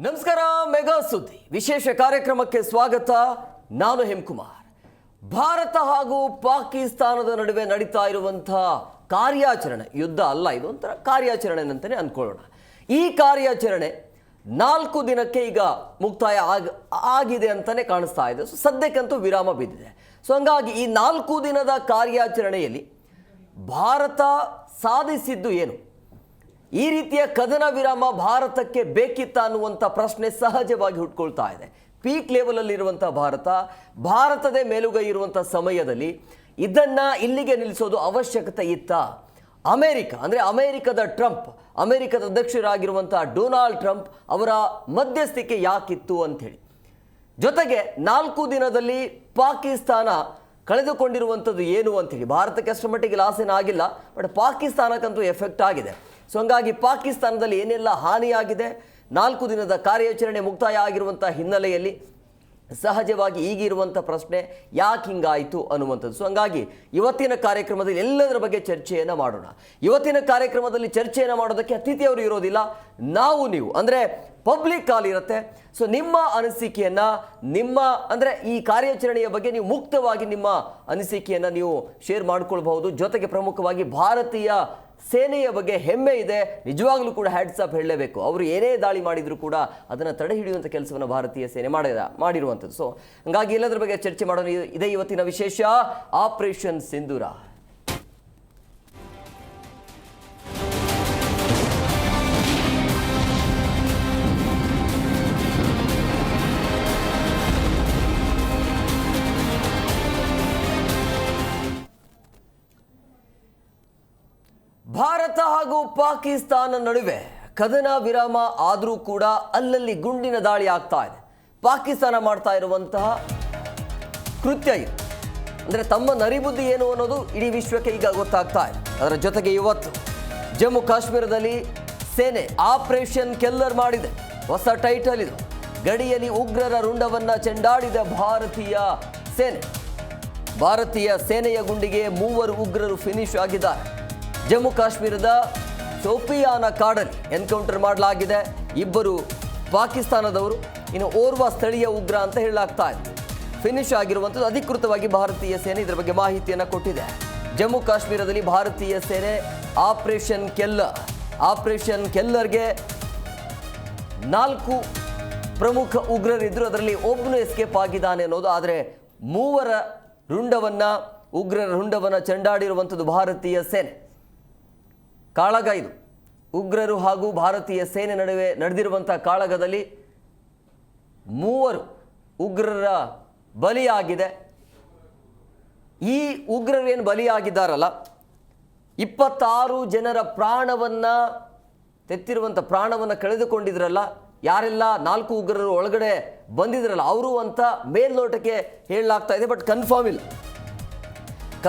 ನಮಸ್ಕಾರ. ಮೆಗಾ ಸುದ್ದಿ ವಿಶೇಷ ಕಾರ್ಯಕ್ರಮಕ್ಕೆ ಸ್ವಾಗತ. ನಾನು ಹೇಮಕುಮಾರ್. ಭಾರತ ಹಾಗೂ ಪಾಕಿಸ್ತಾನದ ನಡುವೆ ನಡೀತಾ ಇರುವಂತಹ ಕಾರ್ಯಾಚರಣೆ ಯುದ್ಧ ಅಲ್ಲ, ಇದು ಒಂಥರ ಕಾರ್ಯಾಚರಣೆ ಅಂತಾನೆ ಅನ್ಕೊಳ್ಳೋಣ. ಈ ಕಾರ್ಯಾಚರಣೆ 4 ದಿನಕ್ಕೆ ಈಗ ಮುಕ್ತಾಯ ಆಗಿದೆ ಅಂತಾನೆ ಕಾಣಿಸ್ತಾ ಇದೆ. ಸದ್ಯಕ್ಕಂತೂ ವಿರಾಮ ಬಿದ್ದಿದೆ. ಹಂಗಾಗಿ ಈ 4 ದಿನದ ಕಾರ್ಯಾಚರಣೆಯಲ್ಲಿ ಭಾರತ ಸಾಧಿಸಿದ್ದು ಏನು? ಈ ರೀತಿಯ ಕದನ ವಿರಾಮ ಭಾರತಕ್ಕೆ ಬೇಕಿತ್ತ ಅನ್ನುವಂಥ ಪ್ರಶ್ನೆ ಸಹಜವಾಗಿ ಹುಟ್ಕೊಳ್ತಾ ಇದೆ. ಪೀಕ್ ಲೆವೆಲಲ್ಲಿರುವಂಥ ಭಾರತದೇ ಮೇಲುಗೈ ಇರುವಂಥ ಸಮಯದಲ್ಲಿ ಇದನ್ನು ಇಲ್ಲಿಗೆ ನಿಲ್ಲಿಸೋದು ಅವಶ್ಯಕತೆ ಇತ್ತ? ಅಮೆರಿಕದ ಟ್ರಂಪ್, ಅಮೆರಿಕದ ಅಧ್ಯಕ್ಷರಾಗಿರುವಂಥ ಡೊನಾಲ್ಡ್ ಟ್ರಂಪ್ ಅವರ ಮಧ್ಯಸ್ಥಿಕೆ ಯಾಕಿತ್ತು ಅಂಥೇಳಿ, ಜೊತೆಗೆ 4 ದಿನದಲ್ಲಿ ಪಾಕಿಸ್ತಾನ ಕಳೆದುಕೊಂಡಿರುವಂಥದ್ದು ಏನು ಅಂಥೇಳಿ, ಭಾರತಕ್ಕೆ ಅಷ್ಟರ ಮಟ್ಟಿಗೆ ಲಾಸ್ ಏನಾಗಿಲ್ಲ, ಬಟ್ ಪಾಕಿಸ್ತಾನಕ್ಕಂತೂ ಎಫೆಕ್ಟ್ ಆಗಿದೆ. ಹಂಗಾಗಿ ಪಾಕಿಸ್ತಾನದಲ್ಲಿ ಏನೆಲ್ಲ ಹಾನಿಯಾಗಿದೆ, 4 ದಿನದ ಕಾರ್ಯಾಚರಣೆ ಮುಕ್ತಾಯ ಆಗಿರುವಂಥ ಹಿನ್ನೆಲೆಯಲ್ಲಿ ಸಹಜವಾಗಿ ಈಗಿರುವಂಥ ಪ್ರಶ್ನೆ ಯಾಕೆ ಹಿಂಗಾಯಿತು ಅನ್ನುವಂಥದ್ದು. ಹಂಗಾಗಿ ಇವತ್ತಿನ ಕಾರ್ಯಕ್ರಮದಲ್ಲಿ ಎಲ್ಲದರ ಬಗ್ಗೆ ಚರ್ಚೆಯನ್ನು ಮಾಡೋಣ. ಇವತ್ತಿನ ಕಾರ್ಯಕ್ರಮದಲ್ಲಿ ಚರ್ಚೆಯನ್ನು ಮಾಡೋದಕ್ಕೆ ಅತಿಥಿಯವರು ಇರೋದಿಲ್ಲ, ನಾವು ನೀವು ಅಂದರೆ ಪಬ್ಲಿಕ್ ಕಾಲ್ ಇರುತ್ತೆ. ನಿಮ್ಮ ಅನಿಸಿಕೆಯನ್ನು ಈ ಕಾರ್ಯಾಚರಣೆಯ ಬಗ್ಗೆ ನೀವು ಮುಕ್ತವಾಗಿ ನಿಮ್ಮ ಅನಿಸಿಕೆಯನ್ನು ನೀವು ಶೇರ್ ಮಾಡ್ಕೊಳ್ಬಹುದು. ಜೊತೆಗೆ ಪ್ರಮುಖವಾಗಿ ಭಾರತೀಯ ಸೇನೆಯ ಬಗ್ಗೆ ಹೆಮ್ಮೆ ಇದೆ, ನಿಜವಾಗ್ಲೂ ಕೂಡ ಹ್ಯಾಟ್ಸ್ ಆಫ್ ಹೇಳಲೇಬೇಕು. ಅವರು ಏನೇ ದಾಳಿ ಮಾಡಿದರೂ ಕೂಡ ಅದನ್ನು ತಡೆ ಹಿಡಿಯುವಂಥ ಕೆಲಸವನ್ನು ಭಾರತೀಯ ಸೇನೆ ಮಾಡಿರುವಂಥದ್ದು. ಹಂಗಾಗಿ ಎಲ್ಲದರ ಬಗ್ಗೆ ಚರ್ಚೆ ಮಾಡೋಣ. ಇದೇ ಇವತ್ತಿನ ವಿಶೇಷ, ಆಪರೇಷನ್ ಸಿಂಧೂರ. ಭಾರತ ಹಾಗೂ ಪಾಕಿಸ್ತಾನ ನಡುವೆ ಕದನ ವಿರಾಮ ಆದರೂ ಕೂಡ ಅಲ್ಲಲ್ಲಿ ಗುಂಡಿನ ದಾಳಿ ಆಗ್ತಾ ಇದೆ. ಪಾಕಿಸ್ತಾನ ಮಾಡ್ತಾ ಇರುವಂತಹ ಕೃತ್ಯ ಇದು, ಅಂದರೆ ತಮ್ಮ ನರಿಬುದ್ಧಿ ಏನು ಅನ್ನೋದು ಇಡೀ ವಿಶ್ವಕ್ಕೆ ಈಗ ಗೊತ್ತಾಗ್ತಾ ಇದೆ. ಅದರ ಜೊತೆಗೆ ಇವತ್ತು ಜಮ್ಮು ಕಾಶ್ಮೀರದಲ್ಲಿ ಸೇನೆ ಆಪರೇಷನ್ ಕೆಲ್ಲರ್ ಮಾಡಿದೆ. ಹೊಸ ಟೈಟಲ್ ಇದು. ಗಡಿಯಲ್ಲಿ ಉಗ್ರರ ರುಂಡವನ್ನು ಚೆಂಡಾಡಿದ ಭಾರತೀಯ ಸೇನೆಯ ಗುಂಡಿಗೆ 3 ಉಗ್ರರು ಫಿನಿಶ್ ಆಗಿದ್ದಾರೆ. ಜಮ್ಮು ಕಾಶ್ಮೀರದ ಸೋಪಿಯಾನ ಕಾಡಲ್ಲಿ ಎನ್ಕೌಂಟರ್ ಮಾಡಲಾಗಿದೆ. 2 ಪಾಕಿಸ್ತಾನದವರು, ಇನ್ನು ಓರ್ವ ಸ್ಥಳೀಯ ಉಗ್ರ ಅಂತ ಹೇಳಲಾಗ್ತಾ ಇದೆ. ಫಿನಿಶ್ ಆಗಿರುವಂಥದ್ದು ಅಧಿಕೃತವಾಗಿ ಭಾರತೀಯ ಸೇನೆ ಇದರ ಬಗ್ಗೆ ಮಾಹಿತಿಯನ್ನು ಕೊಟ್ಟಿದೆ. ಜಮ್ಮು ಕಾಶ್ಮೀರದಲ್ಲಿ ಭಾರತೀಯ ಸೇನೆ ಆಪರೇಷನ್ ಕೆಲ್ಲರ್ಗೆ 4 ಪ್ರಮುಖ ಉಗ್ರರಿದ್ದರು, ಅದರಲ್ಲಿ ಒಬ್ಬನು ಎಸ್ಕೇಪ್ ಆಗಿದ್ದಾನೆ ಅನ್ನೋದು. ಆದರೆ 3 ಉಗ್ರರ ರುಂಡವನ್ನು ಚೆಂಡಾಡಿರುವಂಥದ್ದು ಭಾರತೀಯ ಸೇನೆ. ಕಾಳಗ ಇದು. ಉಗ್ರರು ಹಾಗೂ ಭಾರತೀಯ ಸೇನೆ ನಡುವೆ ನಡೆದಿರುವಂಥ ಕಾಳಗದಲ್ಲಿ 3 ಉಗ್ರರ ಬಲಿಯಾಗಿದೆ. ಈ ಉಗ್ರರು ಏನು ಬಲಿಯಾಗಿದ್ದಾರಲ್ಲ, 26 ಜನರ ಪ್ರಾಣವನ್ನು ಕಳೆದುಕೊಂಡಿದ್ರಲ್ಲ, ಯಾರೆಲ್ಲ 4 ಉಗ್ರರು ಒಳಗಡೆ ಬಂದಿದ್ರಲ್ಲ ಅವರು ಅಂತ ಮೇಲ್ನೋಟಕ್ಕೆ ಹೇಳಲಾಗ್ತಾ ಇದೆ, ಬಟ್ ಕನ್ಫರ್ಮ್ ಇಲ್ಲ.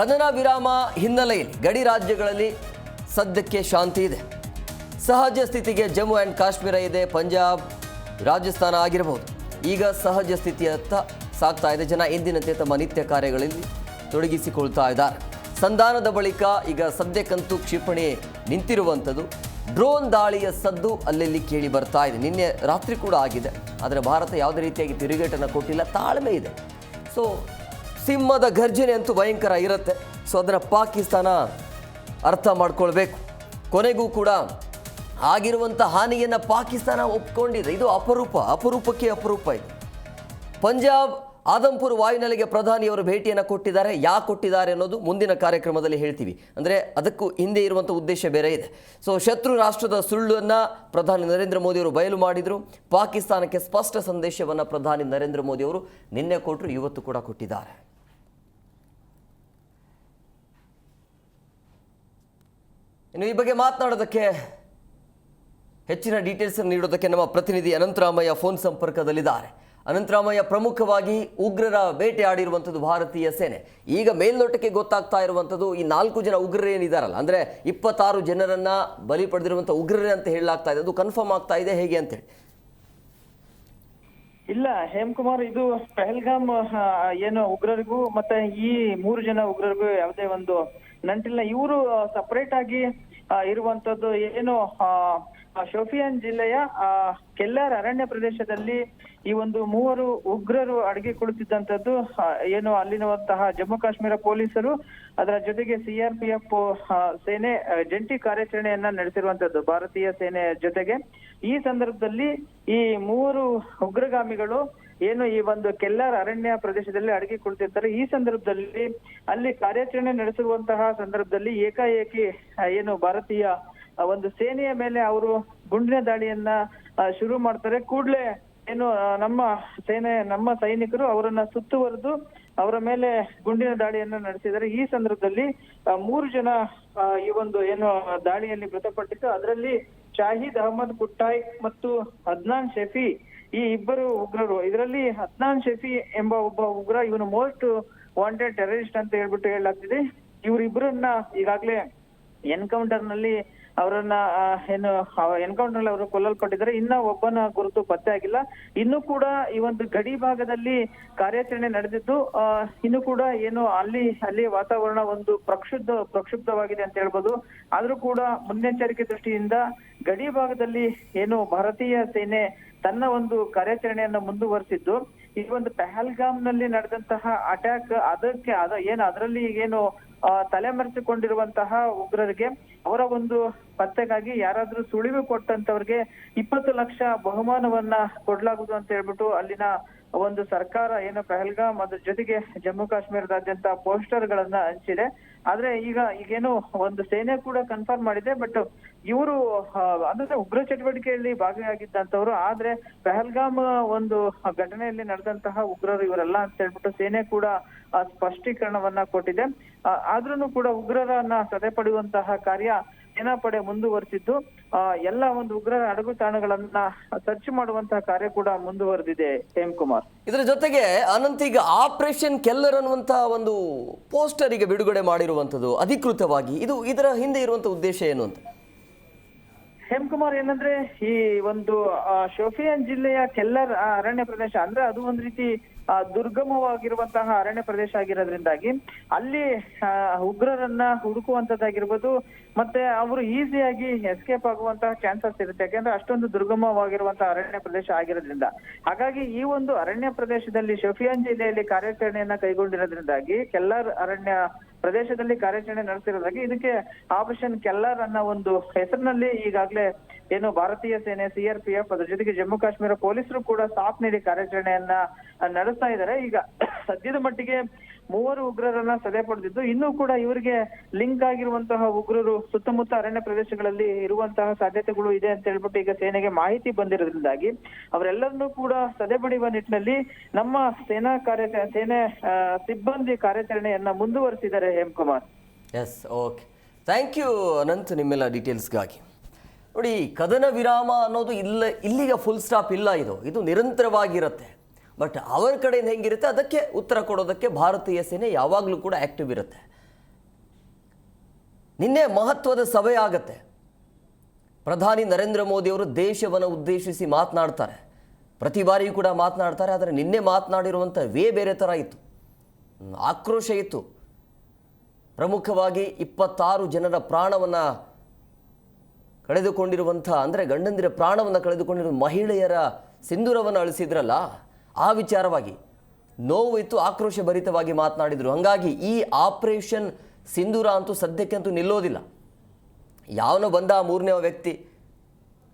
ಕದನ ವಿರಾಮ ಹಿನ್ನೆಲೆಯಲ್ಲಿ ಗಡಿ ರಾಜ್ಯಗಳಲ್ಲಿ ಸದ್ಯಕ್ಕೆ ಶಾಂತಿ ಇದೆ. ಸಹಜ ಸ್ಥಿತಿಗೆ ಜಮ್ಮು ಆ್ಯಂಡ್ ಕಾಶ್ಮೀರ ಇದೆ, ಪಂಜಾಬ್, ರಾಜಸ್ಥಾನ ಆಗಿರಬಹುದು. ಈಗ ಸಹಜ ಸ್ಥಿತಿಯತ್ತ ಸಾಗ್ತಾ ಇದೆ. ಜನ ಎಂದಿನಂತೆ ತಮ್ಮ ನಿತ್ಯ ಕಾರ್ಯಗಳಲ್ಲಿ ತೊಡಗಿಸಿಕೊಳ್ತಾ ಇದ್ದಾರೆ. ಸಂಧಾನದ ಬಳಿಕ ಈಗ ಸದ್ಯಕ್ಕಂತೂ ಕ್ಷಿಪಣಿ ನಿಂತಿರುವಂಥದ್ದು. ಡ್ರೋನ್ ದಾಳಿಯ ಸದ್ದು ಅಲ್ಲೆಲ್ಲಿ ಕೇಳಿ ಬರ್ತಾ ಇದೆ. ನಿನ್ನೆ ರಾತ್ರಿ ಕೂಡ ಆಗಿದೆ, ಆದರೆ ಭಾರತ ಯಾವುದೇ ರೀತಿಯಾಗಿ ತಿರುಗೇಟನ್ನು ಕೊಟ್ಟಿಲ್ಲ. ತಾಳ್ಮೆ ಇದೆ. ಸಿಂಹದ ಗರ್ಜನೆ ಅಂತೂ ಭಯಂಕರ ಇರುತ್ತೆ. ಅದನ್ನು ಪಾಕಿಸ್ತಾನ ಅರ್ಥ ಮಾಡ್ಕೊಳ್ಬೇಕು. ಕೊನೆಗೂ ಕೂಡ ಆಗಿರುವಂಥ ಹಾನಿಯನ್ನು ಪಾಕಿಸ್ತಾನ ಒಪ್ಕೊಂಡಿದೆ. ಇದು ಅಪರೂಪಕ್ಕೆ ಅಪರೂಪ ಇದು. ಪಂಜಾಬ್ ಆದಂಪುರ್ ವಾಯುನೆಲೆಗೆ ಪ್ರಧಾನಿಯವರು ಭೇಟಿಯನ್ನು ಕೊಟ್ಟಿದ್ದಾರೆ. ಯಾಕೆ ಕೊಟ್ಟಿದ್ದಾರೆ ಅನ್ನೋದು ಮುಂದಿನ ಕಾರ್ಯಕ್ರಮದಲ್ಲಿ ಹೇಳ್ತೀವಿ. ಅಂದರೆ ಅದಕ್ಕೂ ಹಿಂದೆ ಇರುವಂಥ ಉದ್ದೇಶ ಬೇರೆ ಇದೆ. ಶತ್ರು ರಾಷ್ಟ್ರದ ಸುಳ್ಳನ್ನು ಪ್ರಧಾನಿ ನರೇಂದ್ರ ಮೋದಿಯವರು ಬಯಲು ಮಾಡಿದರು. ಪಾಕಿಸ್ತಾನಕ್ಕೆ ಸ್ಪಷ್ಟ ಸಂದೇಶವನ್ನು ಪ್ರಧಾನಿ ನರೇಂದ್ರ ಮೋದಿಯವರು ನಿನ್ನೆ ಕೊಟ್ಟರು, ಇವತ್ತು ಕೂಡ ಕೊಟ್ಟಿದ್ದಾರೆ. ಇನ್ನು ಈ ಬಗ್ಗೆ ಮಾತನಾಡೋದಕ್ಕೆ, ಹೆಚ್ಚಿನ ಡೀಟೇಲ್ಸ್ ನೀಡೋದಕ್ಕೆ ನಮ್ಮ ಪ್ರತಿನಿಧಿ ಅನಂತರಾಮಯ್ಯ ಫೋನ್ ಸಂಪರ್ಕದಲ್ಲಿದ್ದಾರೆ. ಅನಂತರಾಮಯ್ಯ, ಪ್ರಮುಖವಾಗಿ ಉಗ್ರರ ಬೇಟೆ ಆಡಿರುವಂಥದ್ದು ಭಾರತೀಯ ಸೇನೆ. ಈಗ ಮೇಲ್ನೋಟಕ್ಕೆ ಗೊತ್ತಾಗ್ತಾ ಇರುವಂಥದ್ದು ಈ 4 ಜನ ಉಗ್ರರು ಏನಿದಾರಲ್ಲ, ಅಂದರೆ 26 ಜನರನ್ನ ಬಲಿ ಪಡೆದಿರುವಂಥ ಉಗ್ರರೇ ಅಂತ ಹೇಳಲಾಗ್ತಾ ಇದೆ. ಅದು ಕನ್ಫರ್ಮ್ ಆಗ್ತಾ ಇದೆ ಹೇಗೆ ಅಂತೇಳಿ? ಇಲ್ಲ ಹೇಮಕುಮಾರ್, ಇದು ಪಹಲ್ಗಾಮ್ ಏನು ಉಗ್ರರಿಗೂ ಮತ್ತೆ ಈ 3 ಜನ ಉಗ್ರರಿಗೂ ಯಾವುದೇ ಒಂದು ನಂಟಿಲ್ಲ. ಇವರು ಸಪರೇಟ್ ಆಗಿ ಇರುವಂತದ್ದು ಏನು ಶೋಪಿಯಾನ್ ಜಿಲ್ಲೆಯ ಕೆಲ್ಲರ್ ಅರಣ್ಯ ಪ್ರದೇಶದಲ್ಲಿ ಈ ಒಂದು 3 ಉಗ್ರರು ಅಡಗಿ ಕುಳಿತಿದ್ದಂತದ್ದು ಏನು ಅಲ್ಲಿರುವಂತಹ ಜಮ್ಮು ಕಾಶ್ಮೀರ ಪೊಲೀಸರು ಅದರ ಜೊತೆಗೆ ಸಿಆರ್ಪಿಎಫ್ ಸೇನೆ ಜಂಟಿ ಕಾರ್ಯಾಚರಣೆಯನ್ನ ನಡೆಸಿರುವಂತದ್ದು ಭಾರತೀಯ ಸೇನೆ ಜೊತೆಗೆ. ಈ ಸಂದರ್ಭದಲ್ಲಿ ಈ 3 ಉಗ್ರಗಾಮಿಗಳು ಏನು ಈ ಒಂದು ಕೆಲ್ಲರ್ ಅರಣ್ಯ ಪ್ರದೇಶದಲ್ಲಿ ಅಡಗಿ ಕುಳಿತಿರ್ತಾರೆ. ಈ ಸಂದರ್ಭದಲ್ಲಿ ಅಲ್ಲಿ ಕಾರ್ಯಾಚರಣೆ ನಡೆಸಿರುವಂತಹ ಸಂದರ್ಭದಲ್ಲಿ ಏಕಾಏಕಿ ಏನು ಭಾರತೀಯ ಒಂದು ಸೇನೆಯ ಮೇಲೆ ಅವರು ಗುಂಡಿನ ದಾಳಿಯನ್ನ ಶುರು ಮಾಡ್ತಾರೆ. ಕೂಡ್ಲೆ ಏನು ನಮ್ಮ ಸೈನಿಕರು ಅವರನ್ನ ಸುತ್ತುವರೆದು ಅವರ ಮೇಲೆ ಗುಂಡಿನ ದಾಳಿಯನ್ನ ನಡೆಸಿದ್ದಾರೆ. ಈ ಸಂದರ್ಭದಲ್ಲಿ 3 ಜನ ಈ ಒಂದು ಏನು ದಾಳಿಯಲ್ಲಿ ಮೃತಪಟ್ಟಿದ್ದು. ಅದರಲ್ಲಿ ಶಾಹಿದ್ ಅಹಮದ್ ಕುಟ್ಟಾಯ್ ಮತ್ತು ಅದ್ನಾನ್ ಶಫಿ ಈ ಇಬ್ಬರು ಉಗ್ರರು. ಇದರಲ್ಲಿ ಅದ್ನಾನ್ ಶಫಿ ಎಂಬ ಒಬ್ಬ ಉಗ್ರ, ಇವನು ಮೋಸ್ಟ್ ವಾಂಟೆಡ್ ಟೆರರಿಸ್ಟ್ ಅಂತ ಹೇಳ್ಬಿಟ್ಟು ಹೇಳಲಾಗ್ತಿದೆ. ಇವರಿಬ್ಬರನ್ನ ಈಗಾಗಲೇ ಎನ್ಕೌಂಟರ್ ನಲ್ಲಿ ಅವರನ್ನ ಎನ್ಕೌಂಟರ್ ನಲ್ಲಿ ಅವರು ಕೊಲ್ಲಲ್ಪಟ್ಟಿದ್ದಾರೆ. ಇನ್ನ ಒಬ್ಬನ ಗುರುತು ಪತ್ತೆ ಆಗಿಲ್ಲ. ಇನ್ನು ಕೂಡ ಈ ಒಂದು ಗಡಿ ಭಾಗದಲ್ಲಿ ಕಾರ್ಯಾಚರಣೆ ನಡೆದಿದ್ದು ಇನ್ನು ಕೂಡ ಏನು ಅಲ್ಲಿ ವಾತಾವರಣ ಒಂದು ಪ್ರಕ್ಷುಬ್ಧವಾಗಿದೆ ಅಂತ ಹೇಳ್ಬೋದು. ಆದ್ರೂ ಕೂಡ ಮುನ್ನೆಚ್ಚರಿಕೆ ದೃಷ್ಟಿಯಿಂದ ಗಡಿ ಭಾಗದಲ್ಲಿ ಏನು ಭಾರತೀಯ ಸೇನೆ ತನ್ನ ಒಂದು ಕಾರ್ಯಾಚರಣೆಯನ್ನ ಮುಂದುವರಿಸಿದ್ದು. ಈ ಒಂದು ಪಹಲ್ಗಾಮ್ ನಲ್ಲಿ ನಡೆದಂತಹ ಅಟ್ಯಾಕ್ ಅದರಲ್ಲಿ ಏನು ತಲೆಮರೆಸಿಕೊಂಡಿರುವಂತಹ ಉಗ್ರರಿಗೆ ಅವರ ಒಂದು ಪತ್ತೆಗಾಗಿ ಯಾರಾದ್ರೂ ಸುಳಿವು ಕೊಟ್ಟಂತವ್ರಿಗೆ 20 ಲಕ್ಷ ಬಹುಮಾನವನ್ನ ಕೊಡ್ಲಾಗುವುದು ಅಂತ ಹೇಳ್ಬಿಟ್ಟು ಅಲ್ಲಿನ ಒಂದು ಸರ್ಕಾರ ಏನು ಪಹಲ್ಗಾಮ್ ಅದ್ರ ಜೊತೆಗೆ ಜಮ್ಮು ಕಾಶ್ಮೀರದಾದ್ಯಂತ ಪೋಸ್ಟರ್ ಗಳನ್ನ ಹಂಚಿದೆ. ಆದ್ರೆ ಈಗೇನು ಒಂದು ಸೇನೆ ಕೂಡ ಕನ್ಫರ್ಮ್ ಮಾಡಿದೆ. ಬಟ್ ಇವರು ಅಂದ್ರೆ ಉಗ್ರ ಚಟುವಟಿಕೆಯಲ್ಲಿ ಭಾಗಿಯಾಗಿದ್ದಂತವ್ರು, ಆದ್ರೆ ಪಹಲ್ಗಾಮ್ ಒಂದು ಘಟನೆಯಲ್ಲಿ ನಡೆದಂತಹ ಉಗ್ರರು ಇವರೆಲ್ಲ ಅಂತ ಹೇಳ್ಬಿಟ್ಟು ಸೇನೆ ಕೂಡ ಸ್ಪಷ್ಟೀಕರಣವನ್ನ ಕೊಟ್ಟಿದೆ. ಆದ್ರೂ ಕೂಡ ಉಗ್ರರನ್ನ ಸದೆ ಪಡೆಯುವಂತಹ ಕಾರ್ಯ ಸೇನಾಪಡೆ ಮುಂದುವರೆಸಿದ್ದು ಎಲ್ಲ ಒಂದು ಉಗ್ರರ ಅಡಗು ತಾಣಗಳನ್ನ ಸರ್ಚ್ ಮಾಡುವಂತಹ ಕಾರ್ಯ ಕೂಡ ಮುಂದುವರೆದಿದೆ. ಹೇಮಕುಮಾರ್, ಇದರ ಜೊತೆಗೆ ಅನಂತ್ ಈಗ ಆಪರೇಷನ್ ಕೆಲ್ಲರ್ ಅನ್ನುವಂತಹ ಒಂದು ಪೋಸ್ಟರ್ ಈಗ ಬಿಡುಗಡೆ ಮಾಡಿರುವಂತದ್ದು ಅಧಿಕೃತವಾಗಿ, ಇದರ ಹಿಂದೆ ಇರುವಂತಹ ಉದ್ದೇಶ ಏನು ಅಂತ? ಹೇಮಕುಮಾರ್, ಏನಂದ್ರೆ ಈ ಒಂದು ಶೋಪಿಯಾನ್ ಜಿಲ್ಲೆಯ ಕೆಲ್ಲರ್ ಅರಣ್ಯ ಪ್ರದೇಶ ಅಂದ್ರೆ ಅದು ಒಂದ್ ರೀತಿ ದುರ್ಗಮವಾಗಿರುವಂತಹ ಅರಣ್ಯ ಪ್ರದೇಶ ಆಗಿರೋದ್ರಿಂದಾಗಿ ಅಲ್ಲಿ ಉಗ್ರರನ್ನ ಹುಡುಕುವಂತದ್ದಾಗಿರ್ಬೋದು, ಮತ್ತೆ ಅವರು ಈಸಿಯಾಗಿ ಎಸ್ಕೇಪ್ ಆಗುವಂತಹ ಚಾನ್ಸಸ್ ಇರುತ್ತೆ. ಯಾಕಂದ್ರೆ ಅಷ್ಟೊಂದು ದುರ್ಗಮವಾಗಿರುವಂತಹ ಅರಣ್ಯ ಪ್ರದೇಶ ಆಗಿರೋದ್ರಿಂದ. ಹಾಗಾಗಿ ಈ ಒಂದು ಅರಣ್ಯ ಪ್ರದೇಶದಲ್ಲಿ ಶೋಪಿಯಾನ್ ಜಿಲ್ಲೆಯಲ್ಲಿ ಕಾರ್ಯಾಚರಣೆಯನ್ನ ಕೈಗೊಂಡಿರೋದ್ರಿಂದಾಗಿ ಕೆಲ್ಲರ್ ಅರಣ್ಯ ಪ್ರದೇಶದಲ್ಲಿ ಕಾರ್ಯಾಚರಣೆ ನಡೆಸಿರೋದಾಗಿ ಇದಕ್ಕೆ ಆಪರೇಷನ್ ಕೆಲ್ಲರ್ ಅನ್ನೋ ಒಂದು ಹೆಸರಿನಲ್ಲಿ ಈಗಾಗಲೇ ಏನು ಭಾರತೀಯ ಸೇನೆ, ಸಿಆರ್ಪಿಎಫ್ ಅದ್ರ ಜೊತೆಗೆ ಜಮ್ಮು ಕಾಶ್ಮೀರ ಪೊಲೀಸರು ಕೂಡ ಸಾಥ್ ನೀಡಿ ಕಾರ್ಯಾಚರಣೆಯನ್ನ ನಡೆಸ್ತಾ ಇದ್ದಾರೆ. ಈಗ ಸದ್ಯದ ಮಟ್ಟಿಗೆ 3 ಉಗ್ರರನ್ನ ಸದೆ ಪಡೆದಿದ್ದು, ಇನ್ನೂ ಕೂಡ ಇವರಿಗೆ ಲಿಂಕ್ ಆಗಿರುವಂತಹ ಉಗ್ರರು ಸುತ್ತಮುತ್ತ ಅರಣ್ಯ ಪ್ರದೇಶಗಳಲ್ಲಿ ಇರುವಂತಹ ಸಾಧ್ಯತೆಗಳು ಇದೆ ಅಂತ ಹೇಳ್ಬಿಟ್ಟು ಈಗ ಸೇನೆಗೆ ಮಾಹಿತಿ ಬಂದಿರೋದ್ರಿಂದಾಗಿ ಅವರೆಲ್ಲರನ್ನೂ ಕೂಡ ಸದೆ ಪಡೆಯುವ ನಿಟ್ಟಿನಲ್ಲಿ ನಮ್ಮ ಸೇನೆ ಸಿಬ್ಬಂದಿ ಕಾರ್ಯಾಚರಣೆಯನ್ನ ಮುಂದುವರಿಸಿದ್ದಾರೆ. Hemakumar, yes, okay, thank you Anant ನಿಮ್ಮೆಲ್ಲ ಡೀಟೇಲ್ಸ್ಗಾಗಿ. ನೋಡಿ, ಕದನ ವಿರಾಮ ಅನ್ನೋದು ಇಲ್ಲಿಗೆ ಫುಲ್ ಸ್ಟಾಪ್ ಇಲ್ಲ. ಇದು ನಿರಂತರವಾಗಿರುತ್ತೆ. ಬಟ್ ಅವರ ಕಡೆಯಿಂದ ಹೆಂಗಿರುತ್ತೆ ಅದಕ್ಕೆ ಉತ್ತರ ಕೊಡೋದಕ್ಕೆ ಭಾರತೀಯ ಸೇನೆ ಯಾವಾಗಲೂ ಕೂಡ ಆ್ಯಕ್ಟಿವ್ ಇರುತ್ತೆ. ನಿನ್ನೆ ಮಹತ್ವದ ಸಭೆ ಆಗತ್ತೆ. ಪ್ರಧಾನಿ ನರೇಂದ್ರ ಮೋದಿಯವರು ದೇಶವನ್ನು ಉದ್ದೇಶಿಸಿ ಮಾತನಾಡ್ತಾರೆ. ಪ್ರತಿ ಬಾರಿಯೂ ಕೂಡ ಮಾತನಾಡ್ತಾರೆ. ಆದರೆ ನಿನ್ನೆ ಮಾತನಾಡಿರುವಂಥ ಬೇರೆ ಥರ ಇತ್ತು, ಆಕ್ರೋಶ ಇತ್ತು. ಪ್ರಮುಖವಾಗಿ 26 ಜನರ ಪ್ರಾಣವನ್ನು ಕಳೆದುಕೊಂಡಿರುವಂಥ, ಅಂದರೆ ಗಂಡಂದಿರ ಪ್ರಾಣವನ್ನು ಕಳೆದುಕೊಂಡಿರುವ ಮಹಿಳೆಯರ ಸಿಂಧೂರವನ್ನು ಅಳಿಸಿದ್ರಲ್ಲ, ಆ ವಿಚಾರವಾಗಿ ನೋವು ಇತ್ತು, ಆಕ್ರೋಶ ಭರಿತವಾಗಿ ಮಾತನಾಡಿದರು. ಹಾಗಾಗಿ ಈ ಆಪರೇಷನ್ ಸಿಂಧೂರ ಅಂತೂ ಸದ್ಯಕ್ಕಂತೂ ನಿಲ್ಲೋದಿಲ್ಲ. ಯಾವನೋ ಬಂದ 3ನೇ ವ್ಯಕ್ತಿ